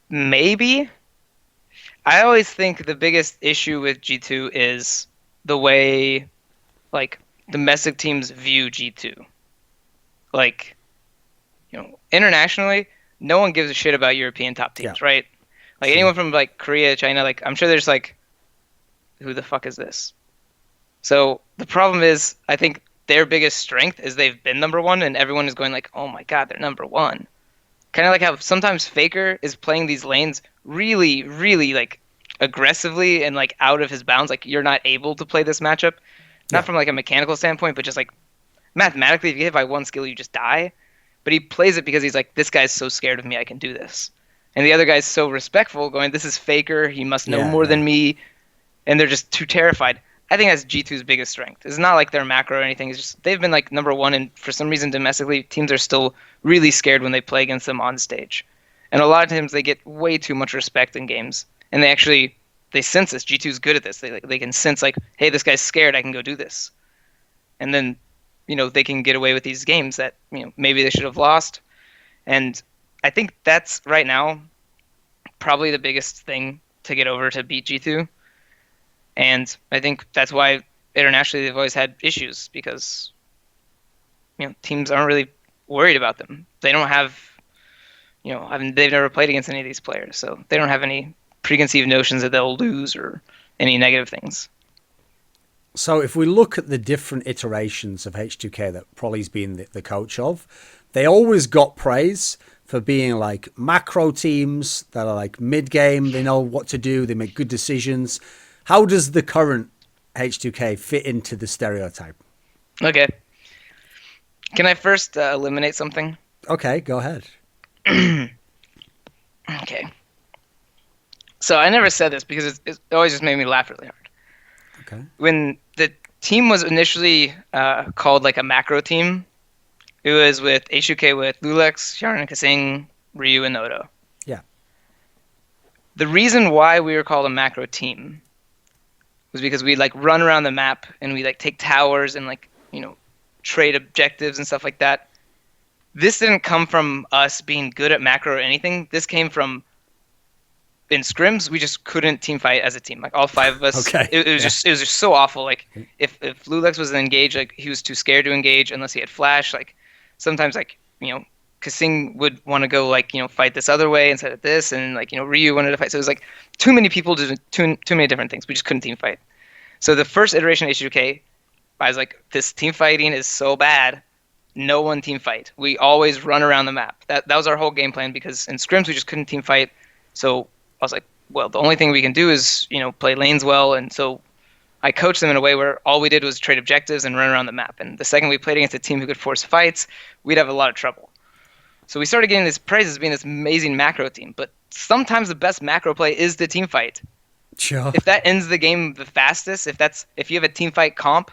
Maybe. I always think the biggest issue with G2 is the way, like, domestic teams view G2. Like, internationally, no one gives a shit about European top teams, right? Like, anyone from, like, Korea, China, like, I'm sure there's, like, who the fuck is this? So, the problem is, I think their biggest strength is they've been number one, and everyone is going like, oh my god, they're number one. Kind of like how sometimes Faker is playing these lanes really, really like aggressively and like out of his bounds. Like, you're not able to play this matchup, not from like a mechanical standpoint, but just like mathematically, if you get hit by one skill, you just die. But he plays it because he's like, this guy's so scared of me, I can do this. And the other guy's so respectful, going, this is Faker, he must know more than me, and they're just too terrified. I think that's G2's biggest strength. It's not like they're macro or anything. It's just they've been like number one, and for some reason domestically, teams are still really scared when they play against them on stage. And a lot of times they get way too much respect in games, and they sense this. G2's good at this. They can sense like, hey, this guy's scared, I can go do this. and then they can get away with these games that maybe they should have lost. And I think that's right now probably the biggest thing to get over to beat G2. And I think that's why internationally they've always had issues, because teams aren't really worried about them. They don't have they've never played against any of these players, so they don't have any preconceived notions that they'll lose or any negative things. So if we look at the different iterations of H2K that Prolly's been the coach of, they always got praise for being like macro teams that are like mid-game, they know what to do, they make good decisions. How does the current H2K fit into the stereotype? Okay. Can I first eliminate something? Okay, go ahead. Okay. So I never said this because it always just made me laugh really hard. Okay. When the team was initially called like a macro team, it was with H2K with Lulex, Hjarnan Kasing, Ryu, and Odo. Yeah. The reason why we were called a macro team was because we'd like run around the map and we like take towers and like trade objectives and stuff like that. This didn't come from us being good at macro or anything. This came from, in scrims, we just couldn't team fight as a team. Like all 5 of us, Okay. it was just so awful. Like if Lulex was engaged, like he was too scared to engage unless he had flash. Like sometimes Kasing would want to go like fight this other way instead of this, and like Ryu wanted to fight. So it was like too many people doing too many different things. We just couldn't team fight. So the first iteration of H2K, I was like, this team fighting is so bad. No one team fight. We always run around the map. That was our whole game plan, because in scrims we just couldn't team fight. So I was like, well, the only thing we can do is play lanes well. And so I coached them in a way where all we did was trade objectives and run around the map. And the second we played against a team who could force fights, we'd have a lot of trouble. So we started getting this praise as being this amazing macro team. But sometimes the best macro play is the team fight. Sure. If that ends the game the fastest, if you have a team fight comp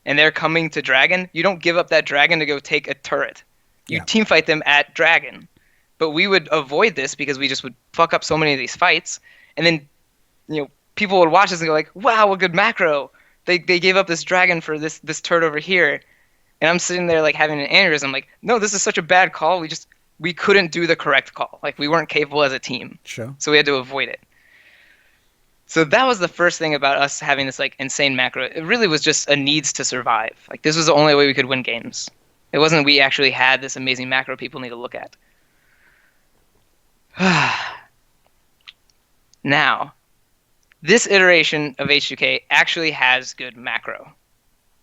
and they're coming to Dragon, you don't give up that Dragon to go take a turret. You team fight them at Dragon. But we would avoid this because we just would fuck up so many of these fights. And then, people would watch us and go like, wow, what good macro. They gave up this Dragon for this turret over here. And I'm sitting there like having an aneurysm. Like, no, this is such a bad call. We couldn't do the correct call. Like, we weren't capable as a team. Sure. So we had to avoid it. So that was the first thing about us having this like insane macro. It really was just a needs to survive. Like, this was the only way we could win games. It wasn't we actually had this amazing macro people need to look at. Now, this iteration of H2K actually has good macro,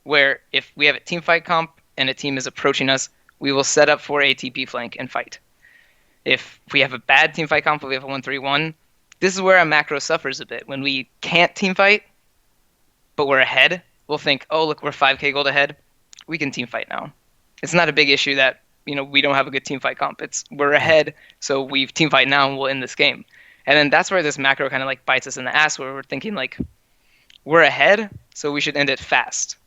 where if we have a team fight comp and a team is approaching us, we will set up for a TP flank and fight. If we have a bad team fight comp, we have a 1-3-1, this is where our macro suffers a bit. When we can't team fight, but we're ahead, we'll think, oh, look, we're 5k gold ahead. We can team fight now. It's not a big issue that, we don't have a good team fight comp. We're ahead, so we've team fight now and we'll end this game. And then that's where this macro kind of like bites us in the ass, where we're thinking like, we're ahead, so we should end it fast.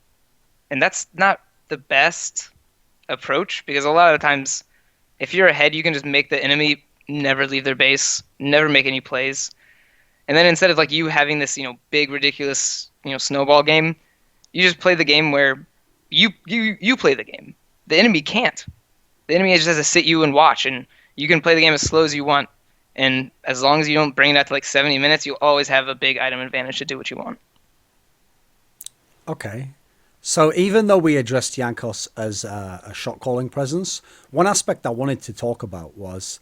And that's not the best approach, because a lot of the times, if you're ahead, you can just make the enemy never leave their base, never make any plays. And then instead of like you having this, big, ridiculous, snowball game, you just play the game where you play the game. The enemy can't. The enemy just has to sit you and watch, and you can play the game as slow as you want. And as long as you don't bring that to like 70 minutes, you'll always have a big item advantage to do what you want. Okay. So even though we addressed Jankos as a shot calling presence, one aspect I wanted to talk about was,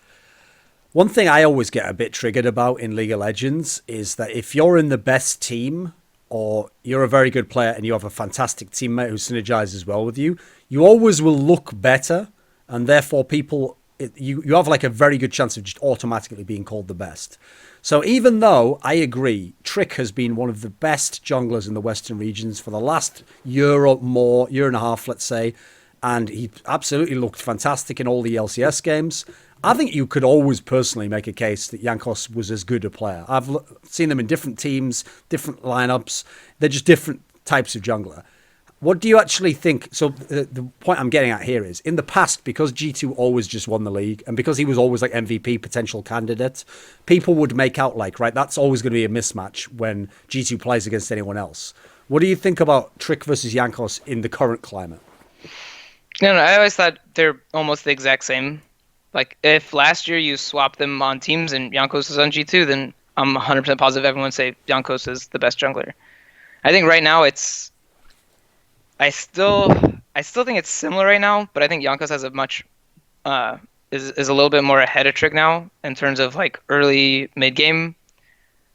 one thing I always get a bit triggered about in League of Legends is that if you're in the best team, or you're a very good player and you have a fantastic teammate who synergizes well with you, you always will look better, and therefore you have like a very good chance of just automatically being called the best. So even though I agree, Trick has been one of the best junglers in the Western regions for the last year or more, year and a half, let's say, and he absolutely looked fantastic in all the LCS games, I think you could always personally make a case that Jankos was as good a player. I've seen them in different teams, different lineups. They're just different types of jungler. What do you actually think? So the point I'm getting at here is, in the past, because G2 always just won the league, and because he was always like MVP potential candidate, people would make out like, right, that's always going to be a mismatch when G2 plays against anyone else. What do you think about Trick versus Jankos in the current climate? No, I always thought they're almost the exact same. Like, if last year you swapped them on teams and Jankos is on G2, then I'm 100% positive everyone would say Jankos is the best jungler. I think right now I still think it's similar right now, but I think Jankos has a much is a little bit more ahead of Trick now in terms of like early mid game.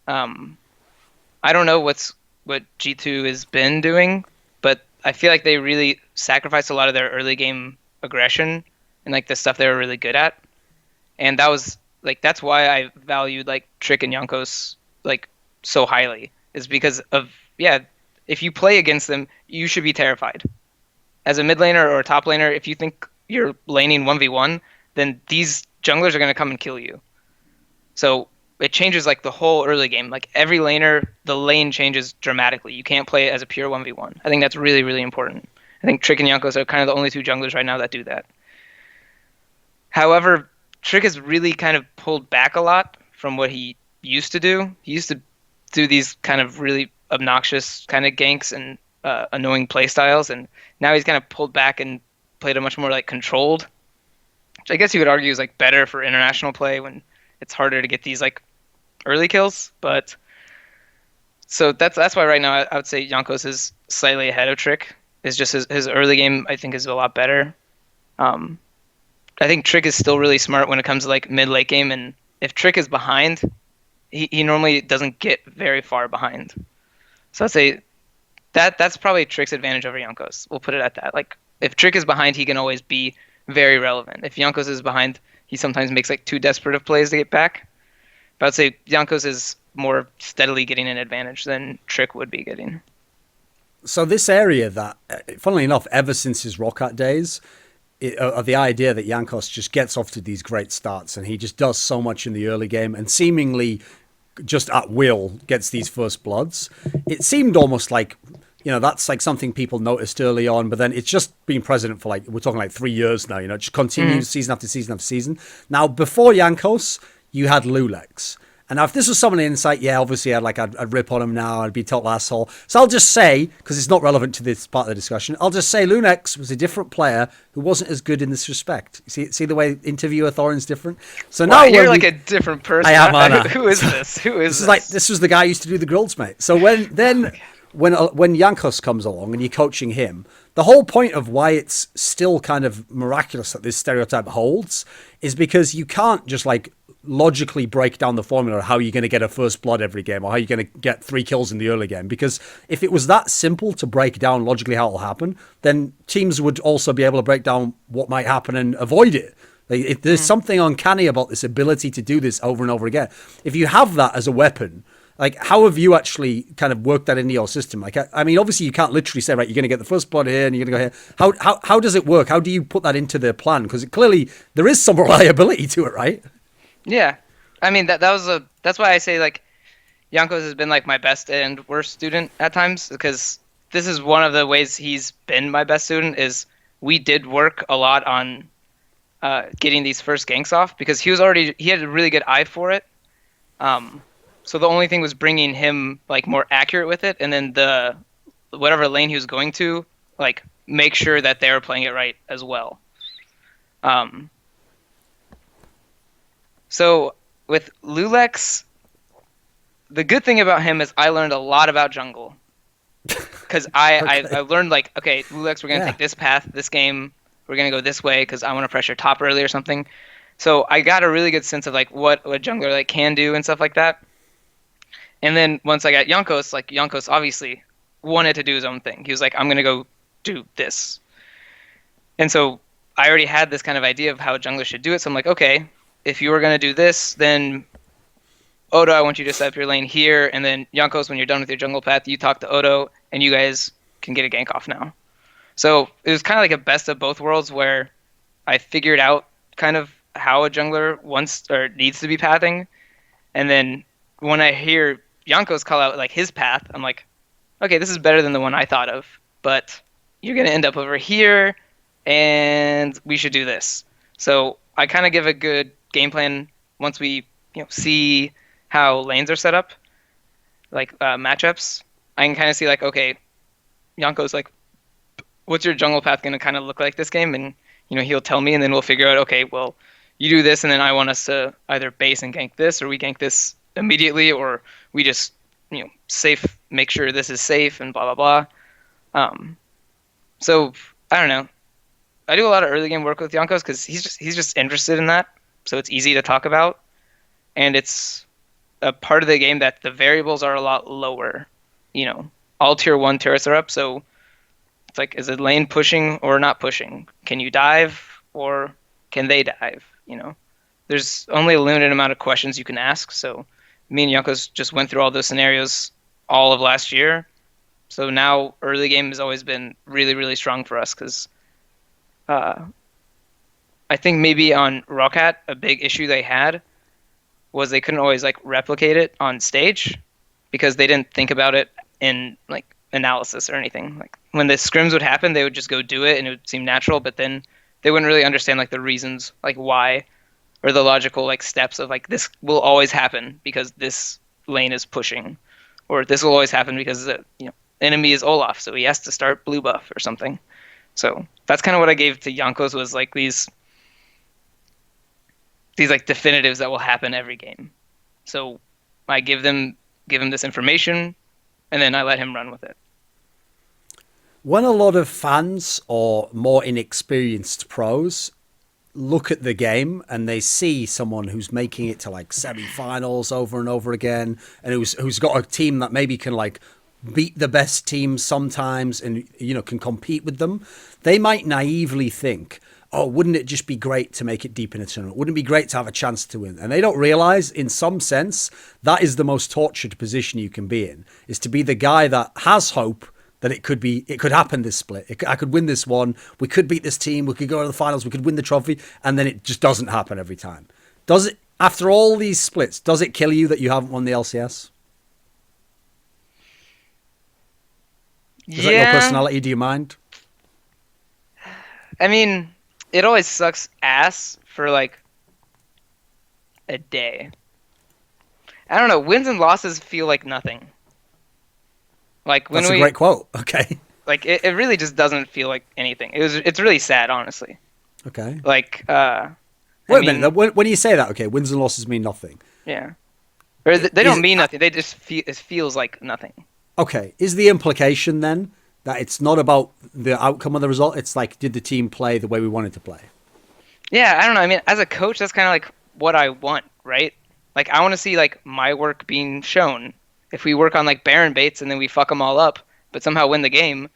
I don't know what G2 has been doing, but I feel like they really sacrificed a lot of their early game aggression and like the stuff they were really good at. And that was like that's why I valued like Trick and Jankos like so highly, is because of if you play against them, you should be terrified. As a mid laner or a top laner, if you think you're laning 1v1, then these junglers are going to come and kill you. So it changes like the whole early game. Like every laner, the lane changes dramatically. You can't play it as a pure 1v1. I think that's really, really important. I think Trick and Jankos are kind of the only two junglers right now that do that. However, Trick has really kind of pulled back a lot from what he used to do. He used to do these kind of really obnoxious kind of ganks and annoying play styles, and now he's kind of pulled back and played a much more like controlled, which I guess you could argue is like better for international play when it's harder to get these like early kills. But so that's why right now I would say Jankos is slightly ahead of Trick. Is just his early game I think is a lot better. I think Trick is still really smart when it comes to like mid late game, and if Trick is behind, he normally doesn't get very far behind. So I'd say that's probably Trick's advantage over Jankos. We'll put it at that. Like if Trick is behind, he can always be very relevant. If Jankos is behind, he sometimes makes like too desperate of plays to get back. But I'd say Jankos is more steadily getting an advantage than Trick would be getting. So this area that, funnily enough, ever since his Roccat days, of the idea that Jankos just gets off to these great starts and he just does so much in the early game and seemingly just at will gets these first bloods. It seemed almost like, that's like something people noticed early on, but then it's just been present for like, we're talking like 3 years now, it just continues season after season after season. Now, before Jankos, you had Lulex. And now if this was someone in Insight, obviously I'd rip on him now, I'd be total asshole. So I'll just say, because it's not relevant to this part of the discussion, I'll just say Lunex was a different player who wasn't as good in this respect. See the way interviewer Thorin's different? So now you're like a different person. I am, Anna. Who is this? Who is this? Like, this was the guy who used to do the grills, mate. So when Jankos comes along and you're coaching him, the whole point of why it's still kind of miraculous that this stereotype holds is because you can't just like logically break down the formula of how you're going to get a first blood every game or how you're going to get 3 kills in the early game. Because if it was that simple to break down logically how it'll happen, then teams would also be able to break down what might happen and avoid it. Like, if there's something uncanny about this ability to do this over and over again. If you have that as a weapon, like, how have you actually kind of worked that into your system? Like, I mean, obviously you can't literally say, right, you're going to get the first blood here and you're going to go here. How does it work? How do you put that into the plan? Because clearly there is some reliability to it, right? Yeah, I mean that's why I say like Jankos has been like my best and worst student at times, because this is one of the ways he's been my best student. Is we did work a lot on getting these first ganks off, because he had a really good eye for it. So the only thing was bringing him like more accurate with it, and then the whatever lane he was going to, like, make sure that they were playing it right as well. So with Lulex, the good thing about him is I learned a lot about jungle. Because I learned, like, okay, Lulex, we're going to take this path, this game, we're going to go this way because I want to pressure top early or something. So I got a really good sense of like what a jungler like can do and stuff like that. And then once I got Jankos, like, Jankos obviously wanted to do his own thing. He was like, I'm going to go do this. And so I already had this kind of idea of how a jungler should do it. So I'm like, okay, if you were going to do this, then Odo, I want you to set up your lane here, and then Jankos, when you're done with your jungle path, you talk to Odo, and you guys can get a gank off now. So it was kind of like a best of both worlds, where I figured out kind of how a jungler wants or needs to be pathing, and then when I hear Jankos call out like his path, I'm like, okay, this is better than the one I thought of, but you're going to end up over here, and we should do this. So I kind of give a good game plan once we see how lanes are set up, like matchups. I can kind of see like, okay, Yanko's like, what's your jungle path going to kind of look like this game? And he'll tell me, and then we'll figure out, okay, well, you do this, and then I want us to either base and gank this, or we gank this immediately, or we just safe, make sure this is safe, and blah blah blah. So I don't know. I do a lot of early game work with Jankos because he's just interested in that, so it's easy to talk about, and it's a part of the game that the variables are a lot lower. All tier 1 turrets are up, so it's like, is a lane pushing or not pushing? Can you dive or can they dive? There's only a limited amount of questions you can ask. So me and Jankos just went through all those scenarios all of last year. So now early game has always been really, really strong for us because I think maybe on Roccat, a big issue they had was they couldn't always like replicate it on stage because they didn't think about it in like analysis or anything. Like when the scrims would happen, they would just go do it and it would seem natural, but then they wouldn't really understand like the reasons, like why, or the logical like steps of like this will always happen because this lane is pushing, or this will always happen because the enemy is Olaf, so he has to start blue buff or something. So that's kind of what I gave to Jankos, was like these like definitives that will happen every game. So I give him this information, and then I let him run with it. When a lot of fans or more inexperienced pros look at the game and they see someone who's making it to like semi-finals over and over again, and who's got a team that maybe can like beat the best teams sometimes and can compete with them, they might naively think, oh, wouldn't it just be great to make it deep in a tournament? Wouldn't it be great to have a chance to win? And they don't realize, in some sense, that is the most tortured position you can be in, is to be the guy that has hope that it could happen this split. I could win this one. We could beat this team. We could go to the finals. We could win the trophy. And then it just doesn't happen every time. Does it, after all these splits, does it kill you that you haven't won the LCS? Is that your personality? Do you mind? I mean, it always sucks ass for like a day. I don't know. Wins and losses feel like nothing. Like when That's a great quote. Okay. Like it really just doesn't feel like anything. It's really sad, honestly. Okay. Like wait a minute. When you say that, okay, wins and losses mean nothing. Yeah. Or they don't mean nothing. They just it feels like nothing. Okay. Is the implication then that it's not about the outcome of the result? It's like, did the team play the way we wanted to play? Yeah, I don't know. I mean, as a coach, that's kind of like what I want, right? Like I want to see like my work being shown. If we work on like Baron baits and then we fuck them all up, but somehow win the game,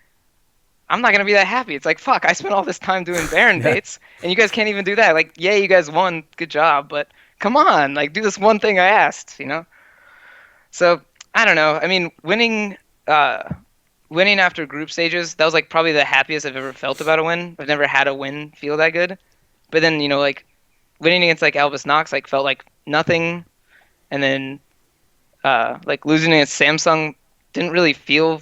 I'm not gonna be that happy. It's like, fuck, I spent all this time doing Baron baits, and you guys can't even do that. Like, yeah, you guys won, good job, but come on, like, do this one thing I asked, So I don't know. I mean, winning after group stages, that was like probably the happiest I've ever felt about a win. I've never had a win feel that good. But then like winning against like Albus Nox like felt like nothing, and then like losing against Samsung didn't really feel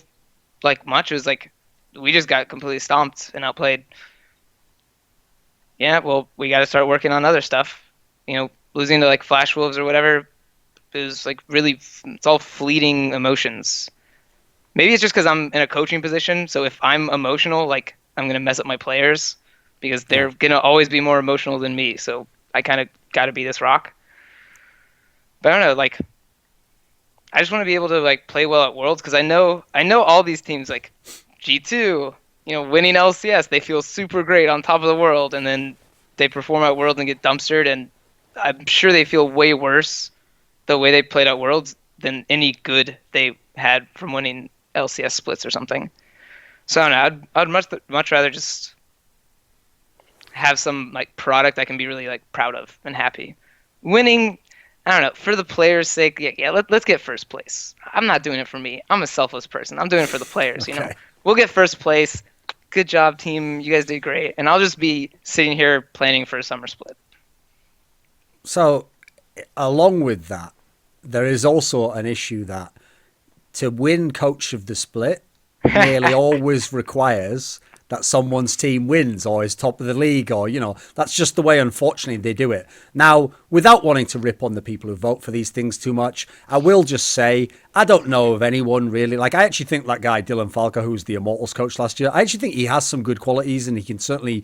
like much. It was like we just got completely stomped and outplayed. Yeah, well, we got to start working on other stuff. Losing to like Flash Wolves or whatever is like really, it's all fleeting emotions. Maybe it's just because I'm in a coaching position. So if I'm emotional, like I'm gonna mess up my players because they're gonna always be more emotional than me. So I kind of got to be this rock. But I don't know, like. I just want to be able to like play well at Worlds because I know all these teams like G2, winning LCS, they feel super great on top of the world, and then they perform at Worlds and get dumpstered, and I'm sure they feel way worse the way they played at Worlds than any good they had from winning LCS splits or something. So I don't know, I'd much rather just have some like product I can be really like proud of and happy. Winning, I don't know, for the players' sake, let's get first place. I'm not doing it for me. I'm a selfless person. I'm doing it for the players, Okay. We'll get first place. Good job, team. You guys did great. And I'll just be sitting here planning for a summer split. So, along with that, there is also an issue that to win coach of the split nearly always requires that someone's team wins or is top of the league, or that's just the way, unfortunately, they do it. Now, without wanting to rip on the people who vote for these things too much, I will just say I don't know of anyone really. Like, I actually think that guy Dylan Falco, who's the Immortals coach last year, I actually think he has some good qualities and he can certainly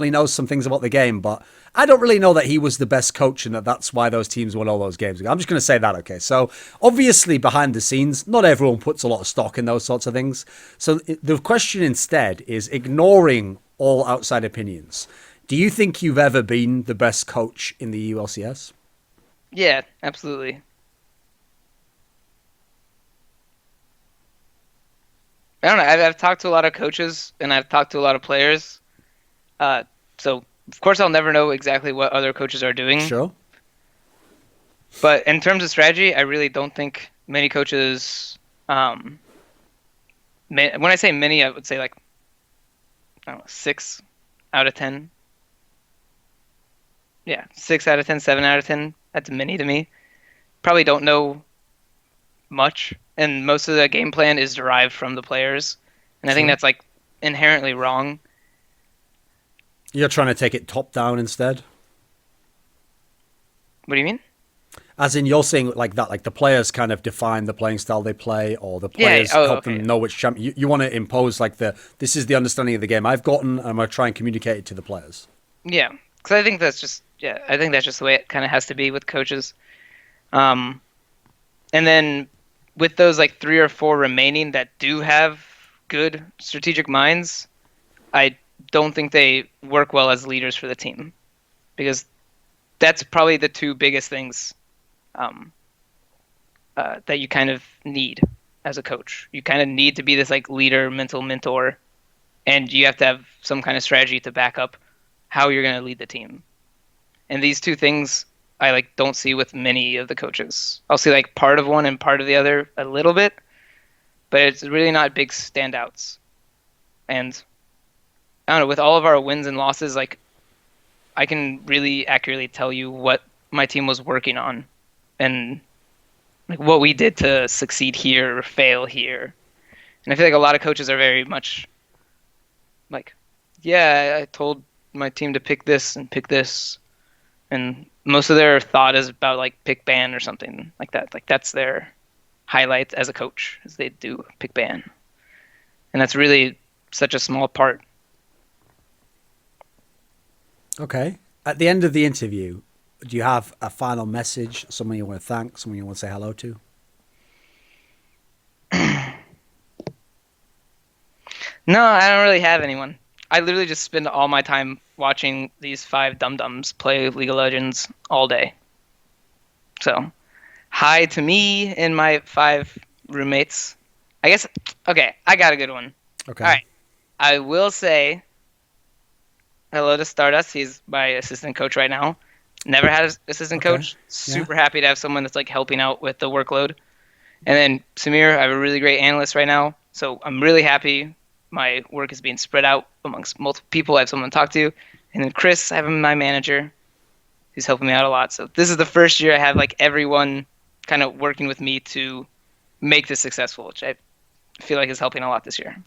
knows some things about the game, but I don't really know that he was the best coach and that's why those teams won all those games. I'm just going to say that, okay? So, obviously, behind the scenes, not everyone puts a lot of stock in those sorts of things. So, the question instead is, ignoring all outside opinions, do you think you've ever been the best coach in the ULCS? Yeah, absolutely. I don't know. I've talked to a lot of coaches and I've talked to a lot of players. So of course I'll never know exactly what other coaches are doing. Sure. But in terms of strategy, I really don't think many coaches. When I say many, I would say like, I don't know, 6 out of 10. Yeah, 6 out of 10, 7 out of 10. That's many to me. Probably don't know much, and most of the game plan is derived from the players, and I think Sure. that's like inherently wrong. You're trying to take it top down instead? What do you mean? As in, you're saying like that, like the players kind of define the playing style they play, or the Yeah. players Oh, help okay. them know which champ. You want to impose like this is the understanding of the game I've gotten, and I'm going to try and communicate it to the players. Yeah, because I think that's just I think that's just the way it kind of has to be with coaches. Um, and then with those like 3 or 4 remaining that do have good strategic minds, I don't think they work well as leaders for the team, because that's probably the two biggest things um, that you kind of need as a coach. You kind of need to be this like leader, mental mentor, and you have to have some kind of strategy to back up how you're going to lead the team. And these two things I like don't see with many of the coaches. I'll see like part of one and part of the other a little bit, but it's really not big standouts. And I don't know, with all of our wins and losses, like I can really accurately tell you what my team was working on and like what we did to succeed here or fail here. And I feel like a lot of coaches are very much like, yeah, I told my team to pick this and pick this, and most of their thought is about like pick ban or something like that. Like that's their highlight as a coach, is they do pick ban, and that's really such a small part. Okay. At the end of the interview, do you have a final message? Someone you want to thank? Someone you want to say hello to? No, I don't really have anyone. I literally just spend all my time watching these 5 dum-dums play League of Legends all day. So, hi to me and my 5 roommates. I guess, okay, I got a good one. Okay. All right. I will say hello to Stardust. He's my assistant coach right now. Never had an assistant Okay. coach. Super happy to have someone that's like helping out with the workload. And then Samir, I have a really great analyst right now. So I'm really happy my work is being spread out amongst multiple people. I have someone to talk to. And then Chris, I have my manager who's helping me out a lot. So this is the first year I have like everyone kind of working with me to make this successful, which I feel like is helping a lot this year.